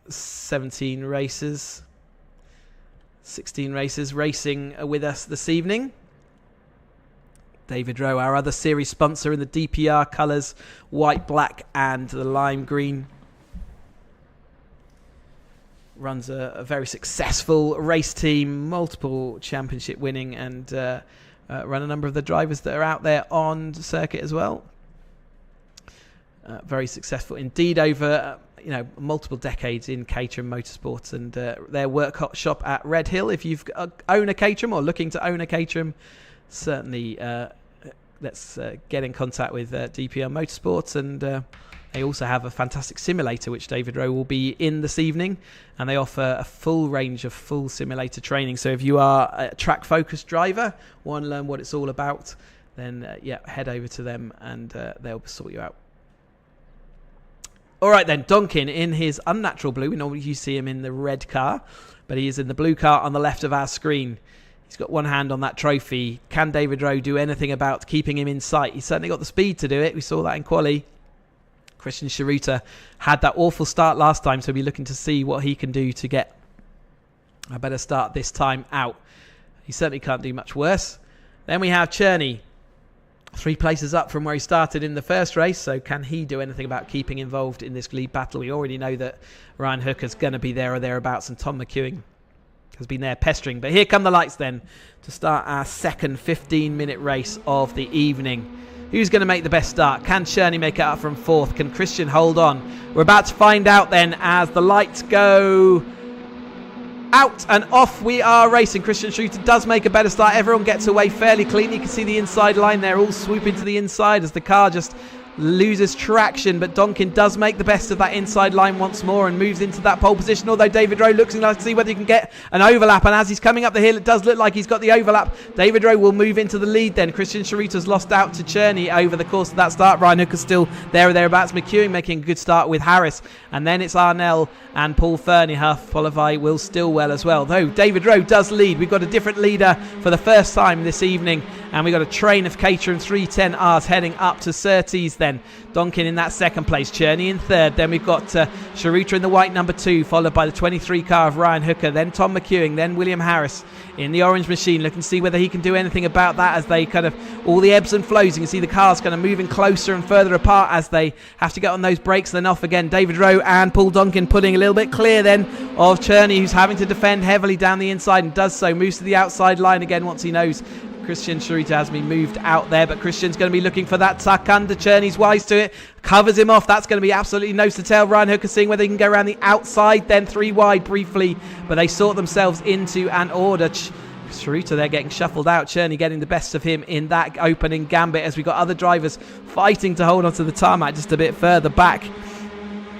17 racers. 16 racers racing with us this evening. David Rowe, our other series sponsor in the DPR colours, white, black and the lime green. Runs a very successful race team, multiple championship winning, and run a number of the drivers that are out there on the circuit as well. Very successful indeed over multiple decades in Caterham Motorsport, and their workshop at Red Hill. If you've own a Caterham or looking to own a Caterham, certainly let's get in contact with DPR Motorsports, and they also have a fantastic simulator which David Rowe will be in this evening, and they offer a full range of full simulator training. So if you are a track focused driver, want to learn what it's all about, then head over to them and they'll sort you out. All right then, Donkin in his unnatural blue. We normally you see him in the red car, but he is in the blue car on the left of our screen. He's got one hand on that trophy. Can David Rowe do anything about keeping him in sight? He's certainly got the speed to do it. We saw that in quali. Christian Chiruta had that awful start last time, so we'll be looking to see what he can do to get a better start this time out. He certainly can't do much worse. Then we have Cherney, 3 places up from where he started in the first race, so can he do anything about keeping involved in this lead battle? We already know that Ryan Hooker's going to be there or thereabouts, and Tom McEwing has been there pestering. But here come the lights then to start our second 15-minute race of the evening. Who's going to make the best start? Can Cherney make it up from 4th? Can Christian hold on? We're about to find out then as the lights go out and off. We are racing. Christian Chiruta does make a better start. Everyone gets away fairly clean. You can see the inside line there, all swooping to the inside as the car just loses traction, but Donkin does make the best of that inside line once more and moves into that pole position, although David Rowe looks like to see whether he can get an overlap, and as he's coming up the hill it does look like he's got the overlap. David Rowe will move into the lead then. Christian Chiruta's lost out to Cherney over the course of that start. Ryan Hooker's still there or thereabouts. McEwing making a good start with Harris, and then it's Arnell and Paul Ferniehoff, followed by Will Stillwell as well, though David Rowe does lead. We've got a different leader for the first time this evening, and we've got a train of Caterham 310Rs heading up to Surtees then. Donkin in that 2nd place, Cherney in 3rd, then we've got Chiruta in the white number 2, followed by the 23 car of Ryan Hooker, then Tom McEwing, then William Harris in the orange machine, looking to see whether he can do anything about that as they kind of all the ebbs and flows. You can see the cars kind of moving closer and further apart as they have to get on those brakes, then off again. David Rowe and Paul Donkin putting a little bit clear then of Cherney, who's having to defend heavily down the inside and does so, moves to the outside line again once he knows Christian Chiruta has been moved out there, but Christian's going to be looking for that tuck under. Cherney's wise to it, covers him off. That's going to be absolutely nose to tail. Ryan Hooker seeing whether he can go around the outside, then 3 wide briefly, but they sort themselves into an order. Chiruta there getting shuffled out. Cherney getting the best of him in that opening gambit as we got other drivers fighting to hold onto the tarmac just a bit further back.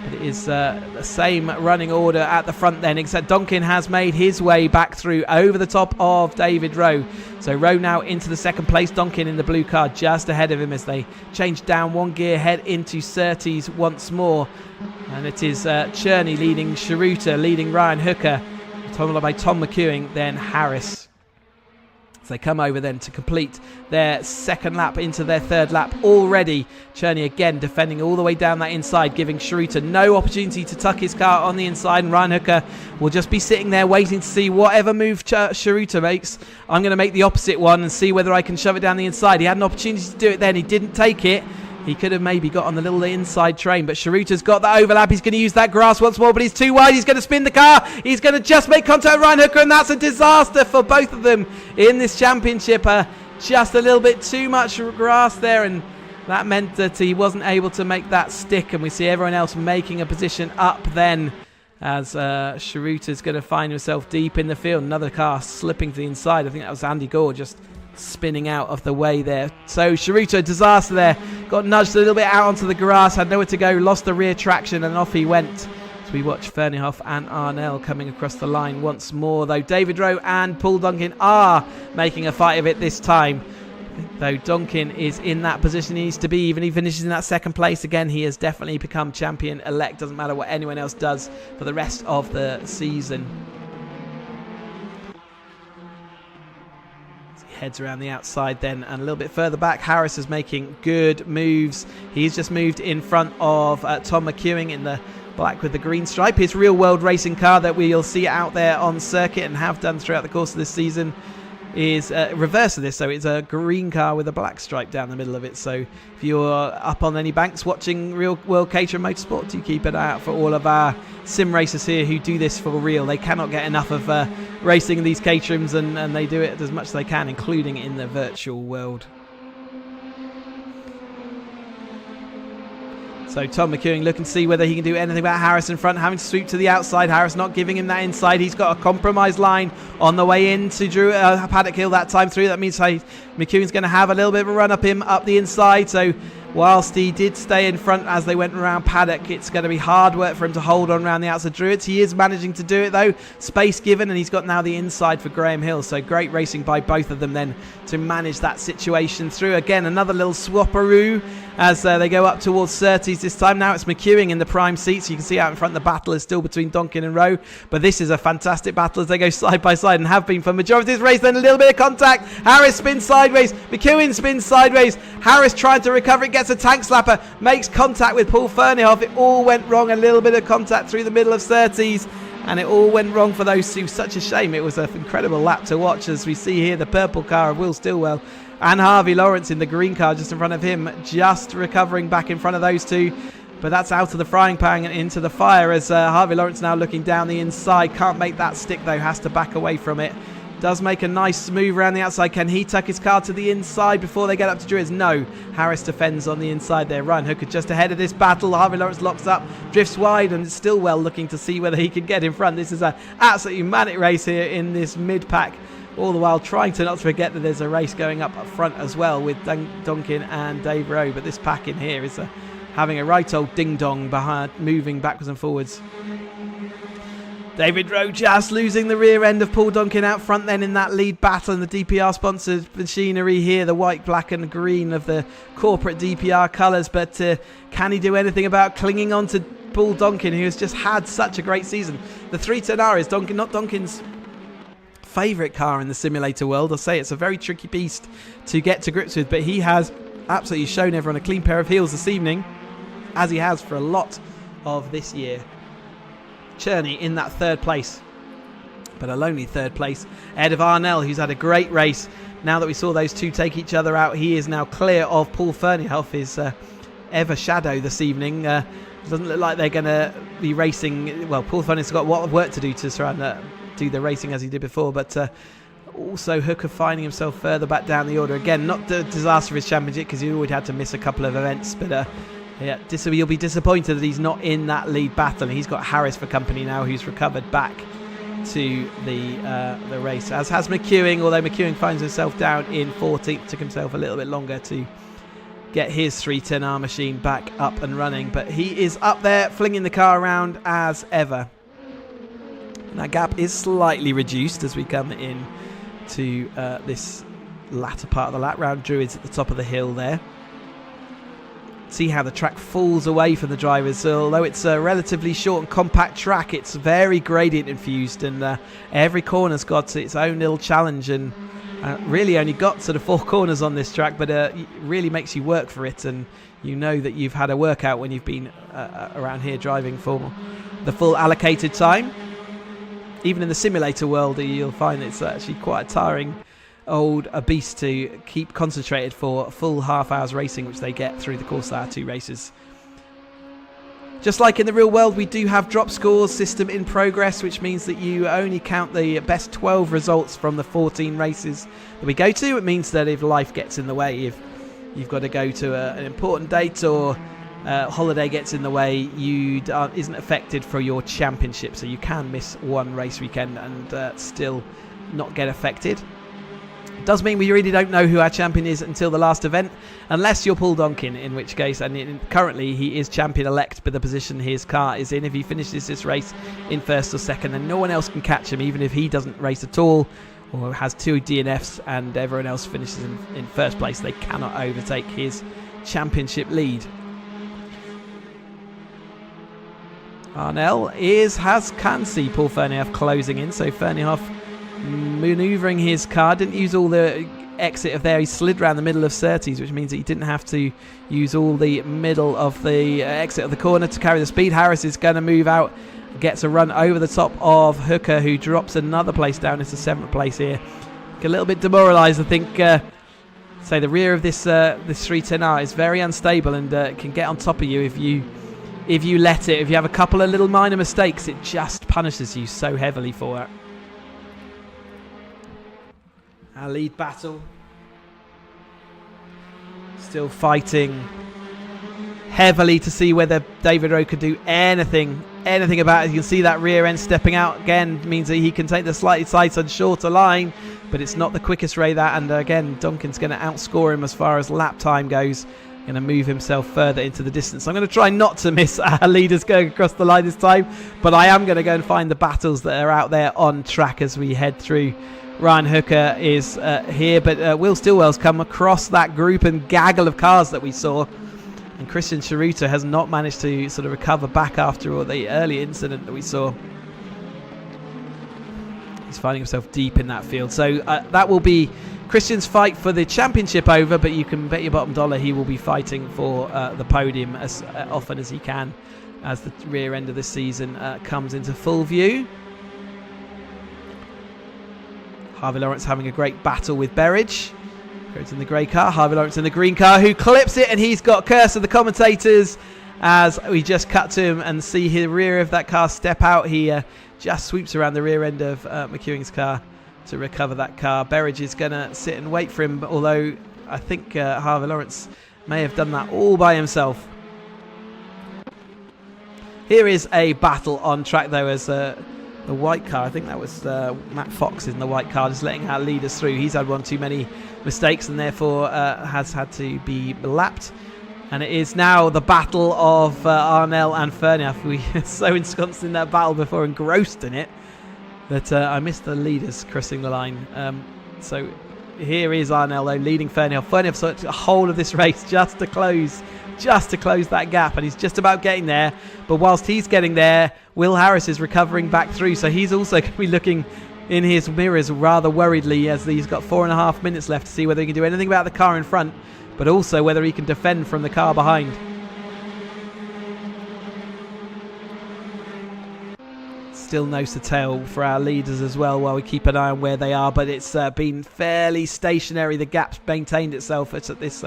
But it is the same running order at the front then, except Donkin has made his way back through over the top of David Rowe. So Rowe now into the 2nd place, Donkin in the blue car just ahead of him as they change down 1 gear, head into Surtees once more. And it is Cherney leading Chiruta, leading Ryan Hooker, followed by Tom McEwing, then Harris. They come over then to complete their 2nd lap into their 3rd lap already. Cherney again defending all the way down that inside, giving Chiruta no opportunity to tuck his car on the inside, and Ryan Hooker will just be sitting there waiting to see whatever move Chiruta makes. I'm going to make the opposite one and see whether I can shove it down the inside. He had an opportunity to do it then, he didn't take it. He could have maybe got on the little inside train, but Chiruta's got that overlap. He's going to use that grass once more, but he's too wide. He's going to spin the car. He's going to just make contact with Ryan Hooker, and that's a disaster for both of them in this championship. Just a little bit too much grass there, and that meant that he wasn't able to make that stick, and we see everyone else making a position up then as Chiruta's going to find himself deep in the field. Another car slipping to the inside. I think that was Andy Gore just spinning out of the way there. So Chiruta, disaster there, got nudged a little bit out onto the grass, had nowhere to go, lost the rear traction, and off he went. So we watch Ferniehoff and Arnell coming across the line once more, though David Rowe and Paul Donkin are making a fight of it this time. Though Donkin is in that position he needs to be, even if he finishes in that second place again, he has definitely become champion-elect. Doesn't matter what anyone else does for the rest of the season. As he heads around the outside then, and a little bit further back, Harris is making good moves. He's just moved in front of Tom McEwing in the black with the green stripe. His real-world racing car that we'll see out there on circuit and have done throughout the course of this season is reverse of this, so it's a green car with a black stripe down the middle of it. So if you're up on any banks watching Real World Caterham Motorsport, do keep an eye out for all of our sim racers here who do this for real. They cannot get enough of racing these Caterhams, and they do it as much as they can, including in the virtual world. So Tom McEwing looking to see whether he can do anything about Harris in front, having to sweep to the outside. Harris not giving him that inside. He's got a compromised line on the way into Paddock Hill that time through. That means McEwing's going to have a little bit of a run up him up the inside. So whilst he did stay in front as they went around Paddock, it's going to be hard work for him to hold on around the outside Druids. He is managing to do it though. Space given, and he's got now the inside for Graham Hill. So great racing by both of them then to manage that situation through. Again, another little swapperoo as they go up towards Surtees this time. Now it's McEwing in the prime seat, so you can see out in front the battle is still between Donkin and Rowe, but this is a fantastic battle as they go side by side and have been for majority of this race. Then a little bit of contact. Harris spins sideways, McEwing spins sideways. Harris trying to recover it, gets a tank slapper, makes contact with Paul Fernhoff. It all went wrong. A little bit of contact through the middle of Surtees, and it all went wrong for those two. Such a shame. It was an incredible lap to watch, as we see here the purple car of Will Stillwell and Harvey Lawrence in the green car just in front of him, just recovering back in front of those two. But that's out of the frying pan and into the fire, as Harvey Lawrence now looking down the inside. Can't make that stick though, has to back away from it. Does make a nice move around the outside. Can he tuck his car to the inside before they get up to Druids? No. Harris defends on the inside there. Ryan Hooker just ahead of this battle. Harvey Lawrence locks up, drifts wide, and Stillwell looking to see whether he can get in front. This is an absolutely manic race here in this mid-pack. All the while trying to not forget that there's a race going up front as well with Donkin and Dave Rowe. But this pack in here is having a right old ding-dong behind, moving backwards and forwards. David Rowe just losing the rear end of Paul Donkin out front then in that lead battle, and the DPR sponsored machinery here, the white, black and green of the corporate DPR colours. But can he do anything about clinging on to Paul Donkin, who has just had such a great season? The 310R is Donkin, not Donkin's favourite car in the simulator world. I'll say it's a very tricky beast to get to grips with, but he has absolutely shown everyone a clean pair of heels this evening, as he has for a lot of this year. Cherney in that third place, but a lonely third place ahead of Arnell, who's had a great race. Now that we saw those two take each other out, he is now clear of Paul Fernhoff, his ever shadow this evening. Doesn't look like they're going to be racing. Well, Paul Fernhoff's got a lot of work to do to surround do the racing as he did before, but also Hooker finding himself further back down the order. Again, not the disaster of his championship, because he already had to miss a couple of events, but yeah, you'll be disappointed that he's not in that lead battle. He's got Harris for company now, who's recovered back to the race, as has McEwing, although McEwing finds himself down in 14th. Took himself a little bit longer to get his 310R machine back up and running, but he is up there flinging the car around as ever. And that gap is slightly reduced as we come in to this latter part of the lap, round Druids at the top of the hill there. See how the track falls away from the drivers. So although it's a relatively short and compact track, it's very gradient infused, and every corner's got its own little challenge, and really only got sort of 4 corners on this track, but it really makes you work for it, and you know that you've had a workout when you've been around here driving for the full allocated time. Even in the simulator world, you'll find it's actually quite a tiring a beast to keep concentrated for a full half hour's racing, which they get through the course of our 2 races. Just like in the real world, we do have drop scores system in progress, which means that you only count the best 12 results from the 14 races that we go to. It means that if life gets in the way, if you've got to go to an important date or holiday gets in the way, you isn't affected for your championship, so you can miss one race weekend and still not get affected. Does mean we really don't know who our champion is until the last event, unless you're Paul Donkin, in which case, and currently he is champion-elect by the position his car is in. If he finishes this race in first or second, then no one else can catch him, even if he doesn't race at all, or has 2 DNFs, and everyone else finishes in first place. They cannot overtake his championship lead. Arnell can see Paul Fernhoff closing in, so Fernhoff manoeuvring his car, didn't use all the exit of there. He slid around the middle of Surtees, which means that he didn't have to use all the middle of the exit of the corner to carry the speed. Harris is going to move out, gets a run over the top of Hooker, who drops another place down into 7th place here. A little bit demoralised, I think. Say the rear of this 310R is very unstable and can get on top of you if you let it. If you have a couple of little minor mistakes, it just punishes you so heavily for it. Our lead battle. Still fighting heavily to see whether David Rowe could do anything about it. You can see that rear end stepping out again means that he can take the slightly tighter, shorter line, but it's not the quickest Ray that. And again, Donkin's going to outscore him as far as lap time goes. Going to move himself further into the distance. I'm going to try not to miss our leaders going across the line this time, but I am going to go and find the battles that are out there on track as we head through. Ryan Hooker is here, but Will Stillwell's come across that group and gaggle of cars that we saw. And Christian Chiruta has not managed to sort of recover back after all the early incident that we saw. He's finding himself deep in that field. So that will be Christian's fight for the championship over, but you can bet your bottom dollar he will be fighting for the podium as often as he can as the rear end of the season comes into full view. Harvey Lawrence having a great battle with Berridge. Goes in the grey car. Harvey Lawrence in the green car, who clips it, and he's got curse of the commentators as we just cut to him and see the rear of that car step out. He just sweeps around the rear end of McEwing's car to recover that car. Berridge is going to sit and wait for him, although I think Harvey Lawrence may have done that all by himself. Here is a battle on track, though, as the white car, I think that was Matt Fox in the white car, just letting our leaders through. He's had one too many mistakes and therefore has had to be lapped. And it is now the battle of Arnell and Fernhoff. We were so ensconced in that battle before, engrossed in it, that I missed the leaders crossing the line. So here is Arnell, though, leading Fernhoff. Fernhoff's got a whole of this race just to close that gap, and he's just about getting there. But whilst he's getting there, Will Harris is recovering back through, so he's also going to be looking in his mirrors rather worriedly as he's got 4.5 minutes left to see whether he can do anything about the car in front, but also whether he can defend from the car behind. Still nose to tail for our leaders as well while we keep an eye on where they are, but it's been fairly stationary. The gap's maintained itself. It's at this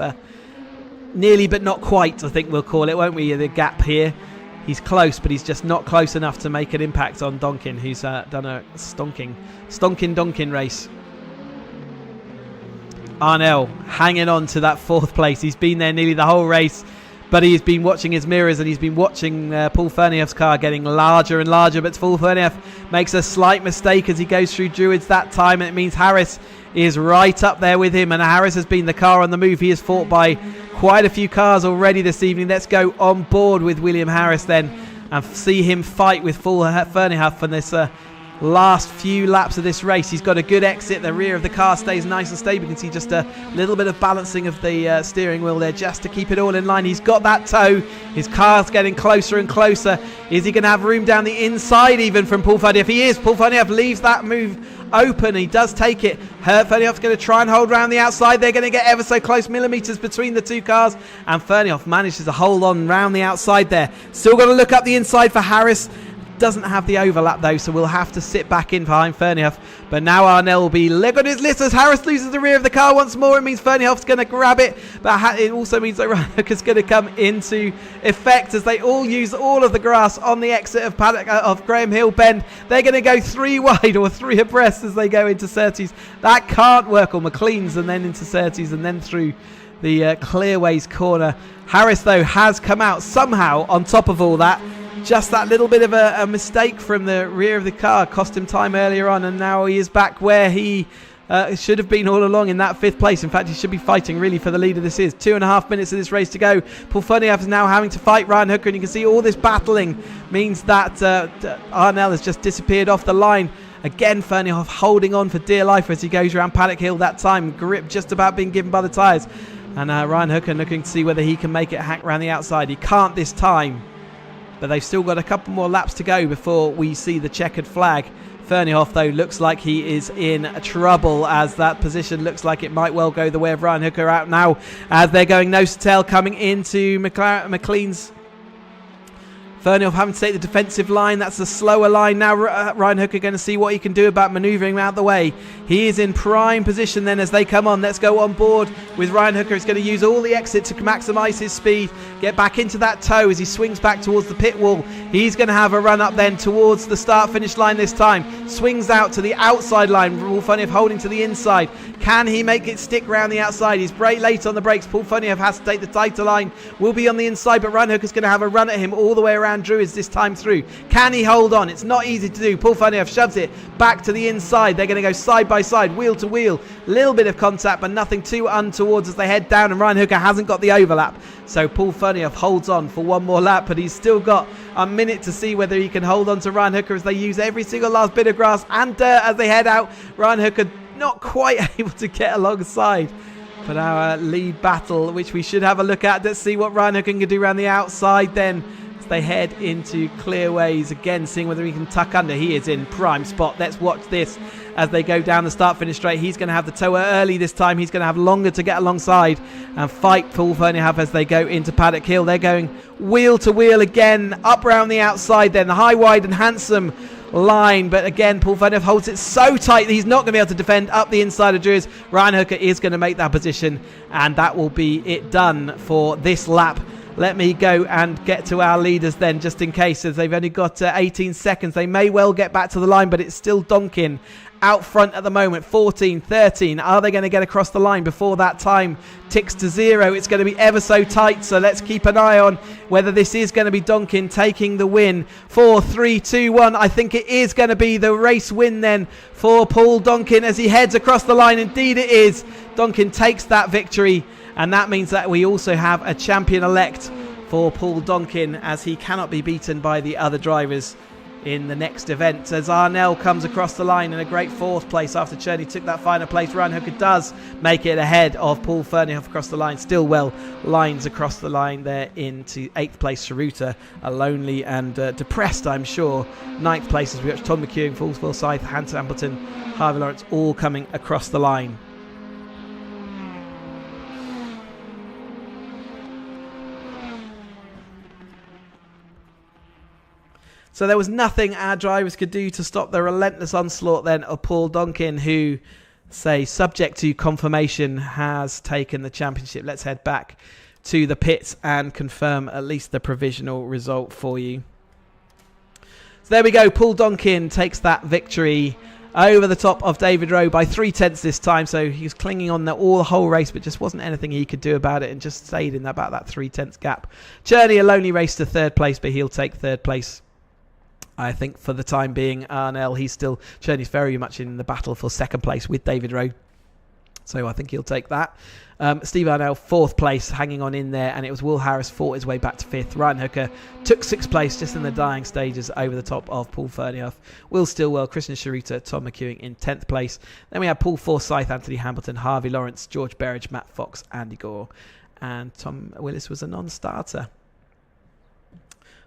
nearly but not quite, I think we'll call it, won't we, the gap here. He's close, but he's just not close enough to make an impact on Donkin, who's done a stonking race. Arnell hanging on to that 4th place. He's been there nearly the whole race, but he's been watching his mirrors and he's been watching Paul Fernhoff's car getting larger and larger. But Paul Fernhoff makes a slight mistake as he goes through Druids that time, and it means Harris is right up there with him, and Harris has been the car on the move. He is fought by quite a few cars already this evening. Let's go on board with William Harris then and see him fight with Paul Fernhoff on this last few laps of this race. He's got a good exit. The rear of the car stays nice and stable. You can see just a little bit of balancing of the steering wheel there just to keep it all in line. He's got that toe. His car's getting closer and closer. Is he going to have room down the inside even from Paul Fernhoff? He is. Paul Fernhoff leaves that move open. He does take it. Fernhoff's going to try and hold around the outside. They're going to get ever so close, millimetres between the two cars, and Fernhoff manages to hold on round the outside there. Still got to look up the inside for Harris. Doesn't have the overlap though, so we'll have to sit back in behind Fernhoff. But now Arnell will be leg on his list as Harris loses the rear of the car once more. It means Fernhoff's going to grab it, but it also means that Hooker's going to come into effect as they all use all of the grass on the exit of Graham Hill Bend. They're going to go 3 wide or 3 abreast as they go into Surtees. That can't work, or McLean's, and then into Surtees and then through the Clearways corner. Harris though has come out somehow on top of all that. Just that little bit of a mistake from the rear of the car cost him time earlier on, and now he is back where he should have been all along in that 5th place. In fact, he should be fighting really for the lead of this. 2.5 minutes of this race to go. Paul Fernhoff is now having to fight Ryan Hooker, and you can see all this battling means that Arnell has just disappeared off the line. Again, Ferneyhoff holding on for dear life as he goes around Paddock Hill. That time, grip just about being given by the tyres. And Ryan Hooker looking to see whether he can make it hack around the outside. He can't this time. But they've still got a couple more laps to go before we see the checkered flag. Ferneyhoff, though, looks like he is in trouble as that position looks like it might well go the way of Ryan Hooker out now as they're going nose to tail coming into McLean's. Ferneyhoff having to take the defensive line. That's a slower line now. Ryan Hooker going to see what he can do about manoeuvring out the way. He is in prime position then as they come on. Let's go on board with Ryan Hooker. He's going to use all the exit to maximise his speed. Get back into that toe as he swings back towards the pit wall. He's going to have a run up then towards the start-finish line this time. Swings out to the outside line. Paul Ferneyhoff holding to the inside. Can he make it stick round the outside? He's late on the brakes. Paul Ferneyhoff has to take the tighter line. Will be on the inside, but Ryan Hooker's going to have a run at him all the way around Druids this time through. Can he hold on? It's not easy to do. Paul Ferneyhoff shoves it back to the inside. They're going to go side by side, wheel to wheel. Little bit of contact, but nothing too untowards as they head down, and Ryan Hooker hasn't got the overlap. So Paul Ferneyhoff holds on for one more lap, but he's still got a minute to see whether he can hold on to Ryan Hooker as they use every single last bit of grass and dirt as they head out. Ryan Hooker not quite able to get alongside. But our lead battle, which we should have a look at, let's see what Ryan Hooker can do around the outside then. As they head into clear ways again, seeing whether he can tuck under. He is in prime spot. Let's watch this as they go down the start-finish straight. He's going to have the tow early this time. He's going to have longer to get alongside and fight Paul Ferneyhoff as they go into Paddock Hill. They're going wheel to wheel again, up round the outside then. The high, wide and handsome line, but again Paul Ferneyhoff holds it so tight that he's not going to be able to defend up the inside of Druids. Ryan Hooker is going to make that position, and that will be it done for this lap. Let me go and get to our leaders then, just in case, as they've only got 18 seconds. They may well get back to the line, but it's still Donkin out front at the moment. 14, 13. Are they going to get across the line before that time ticks to 0? It's going to be ever so tight, so let's keep an eye on whether this is going to be Donkin taking the win. 4, 3, 2, 1. I think it is going to be the race win then for Paul Donkin as he heads across the line. Indeed it is. Donkin takes that victory, and that means that we also have a champion-elect for Paul Donkin as he cannot be beaten by the other drivers in the next event. As Arnell comes across the line in a great 4th place after Cherney took that final place. Ryan Hooker does make it ahead of Paul Ferneyhoff across the line. Stillwell lines across the line there into 8th place. Sharuta, a lonely and depressed, I'm sure, 9th place as we watch Tom McEwen, Falls Forsyth, Hans Ambleton, Harvey Lawrence all coming across the line. So there was nothing our drivers could do to stop the relentless onslaught then of Paul Donkin, who, say, subject to confirmation, has taken the championship. Let's head back to the pits and confirm at least the provisional result for you. So there we go. Paul Donkin takes that victory over the top of David Rowe by 3/10 this time. So he was clinging on the whole race, but just wasn't anything he could do about it and just stayed in about that 3/10 gap. Cherney a lonely race to 3rd place, but he'll take 3rd place, I think, for the time being. Arnell, Cherney's very much in the battle for 2nd place with David Rowe. So I think he'll take that. Steve Arnell, 4th place, hanging on in there. And it was Will Harris fought his way back to 5th. Ryan Hooker took 6th place just in the dying stages over the top of Paul Ferneyhoff. Will Stillwell, Christian Sharuta, Tom McEwen in 10th place. Then we had Paul Forsyth, Anthony Hamilton, Harvey Lawrence, George Berridge, Matt Fox, Andy Gore. And Tom Willis was a non-starter.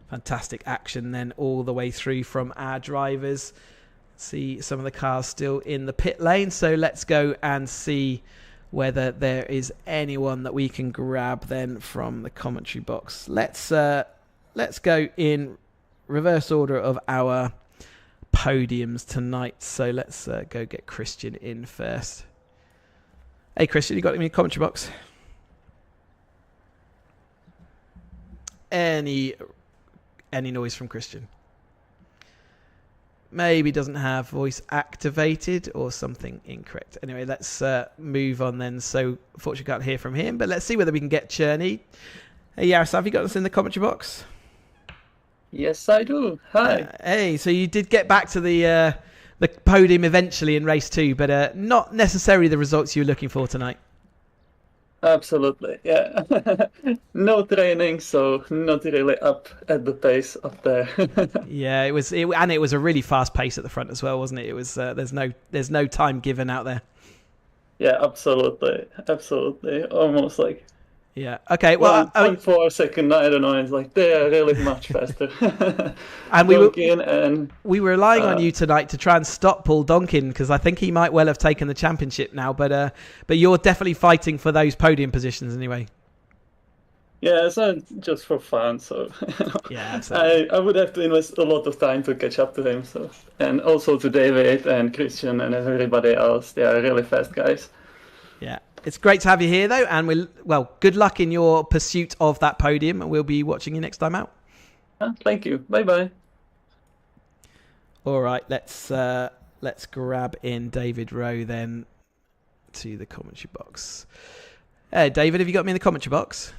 Fantastic action then all the way through from our drivers. See some of the cars still in the pit lane. So let's go and see whether there is anyone that we can grab then from the commentary box. Let's go in reverse order of our podiums tonight. So let's go get Christian in first. Hey Christian, you got him in the commentary box? Any noise from Christian? Maybe doesn't have voice activated or something incorrect. Anyway, let's move on then. So unfortunately can't hear from him, but let's see whether we can get Cherney. Hey Yaris, have you got us in the commentary box? Yes, I do. Hi. Hey, so you did get back to the podium eventually in race 2, but not necessarily the results you were looking for tonight. Absolutely, yeah. No training, so not really up at the pace up there. Yeah, it was a really fast pace at the front as well, wasn't it? It was there's no time given out there. Yeah, absolutely. Almost like Yeah. Okay. Well, 1.4 second. I don't know. It's like they are really much faster. and we were relying on you uh, tonight to try and stop Paul Donkin, because I think he might well have taken the championship now. But you're definitely fighting for those podium positions anyway. Yeah, so just for fun. So yeah, absolutely. I would have to invest a lot of time to catch up to him. So, and also to David and Christian and everybody else. They are really fast guys. Yeah. It's great to have you here, though, and good luck in your pursuit of that podium, and we'll be watching you next time out. Thank you. Bye-bye. All right, let's grab in David Rowe then to the commentary box. Hey, David, have you got me in the commentary box?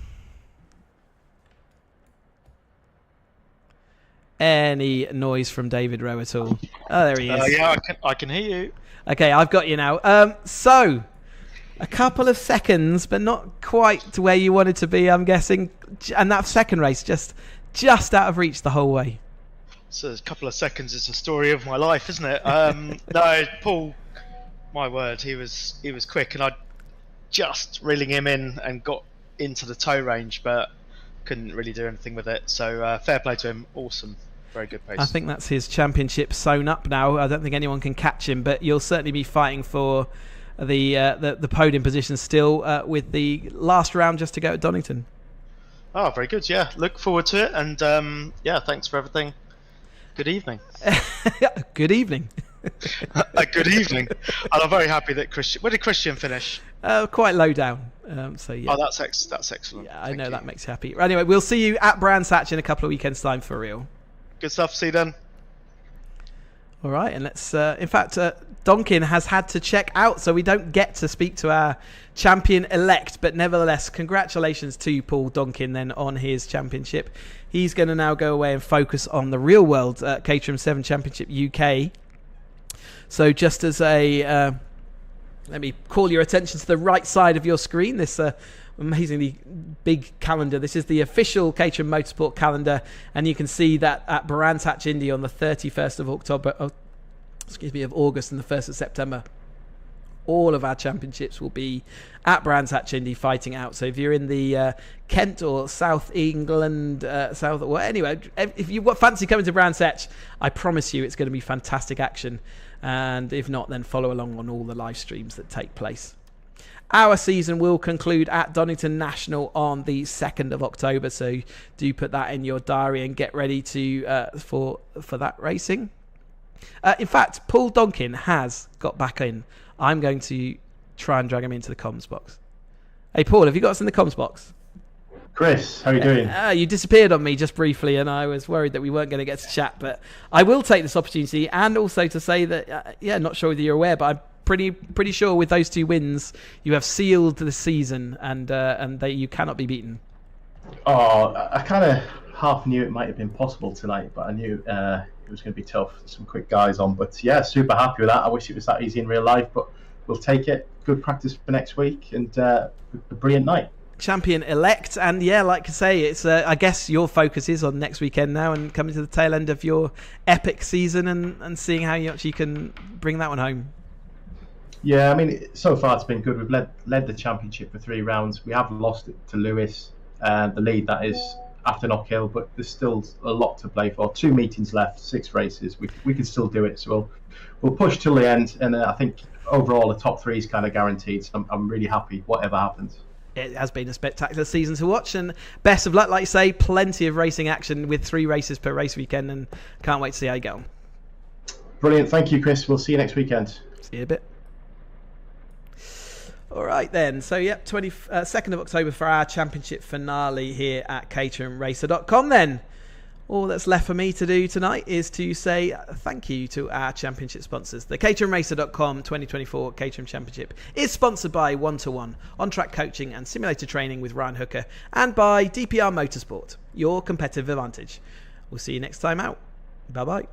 Any noise from David Rowe at all? Oh, there he is. Yeah, I can hear you. Okay, I've got you now. So, a couple of seconds, but not quite to where you wanted to be, I'm guessing. And that second race, just out of reach the whole way. So a couple of seconds is the story of my life, isn't it? No, Paul, my word, he was quick, and I just reeling him in and got into the tow range, but couldn't really do anything with it. So fair play to him. Awesome. Very good pace. I think that's his championship sewn up now. I don't think anyone can catch him, but you'll certainly be fighting for the podium position still, with the last round just to go at Donington. Oh, very good. Yeah, look forward to it, and yeah, thanks for everything. Good evening. Good evening. Good evening. And I'm very happy that Christian. Where did Christian finish? Quite low down. So yeah. Oh, that's excellent. Yeah, I know that makes you happy. Anyway, we'll see you at Brands Hatch in a couple of weekends' time for real. Good stuff. See you then. All right, and let's. In fact, Donkin has had to check out, so we don't get to speak to our champion-elect. But nevertheless, congratulations to Paul Donkin then on his championship. He's going to now go away and focus on the real world Caterham 7 Championship UK. So just as a... let me call your attention to the right side of your screen. This amazingly big calendar. This is the official Caterham Motorsport calendar, and you can see that at Brands Hatch Indy on the 31st of August and the 1st of September, all of our championships will be at Brands Hatch Indy fighting out. So if you're in the Kent or South England, anyway, if you fancy coming to Brands Hatch, I promise you it's going to be fantastic action. And if not, then follow along on all the live streams that take place. Our season will conclude at Donington National on the 2nd of October, so do put that in your diary and get ready to for that racing. In fact, Paul Donkin has got back in. I'm going to try and drag him into the comms box. Hey, Paul, have you got us in the comms box? Chris, how are you doing? You disappeared on me just briefly, and I was worried that we weren't going to get to chat. But I will take this opportunity, and also to say that, not sure whether you're aware, but I'm pretty sure with those 2 wins, you have sealed the season, and that you cannot be beaten. Oh, I kind of half knew it might have been possible tonight, but I knew it was going to be tough. Some quick guys on, but yeah, super happy with that. I wish it was that easy in real life, but we'll take it. Good practice for next week, and a brilliant night. Champion-elect, and yeah, like I say, it's I guess your focus is on next weekend now and coming to the tail end of your epic season and seeing how you actually can bring that one home. Yeah, I mean, so far it's been good. We've led the championship for 3 rounds. We have lost it to Lewis, the lead that is after Knockhill, but there's still a lot to play for. 2 meetings left, 6 races. We can still do it, so we'll push till the end, and I think overall the top 3 is kind of guaranteed. So I'm really happy whatever happens. It has been a spectacular season to watch, and best of luck, like you say, plenty of racing action with 3 races per race weekend, and can't wait to see how you go. Brilliant, thank you, Chris. We'll see you next weekend. See you in a bit. All right then, so 22nd of October for our championship finale here at caterhamracer.com then. All that's left for me to do tonight is to say thank you to our championship sponsors. The caterhamracer.com 2024 Caterham Championship is sponsored by 1-to-1 on-track coaching and simulator training with Ryan Hooker, and by DPR Motorsport, your competitive advantage. We'll see you next time out. Bye-bye.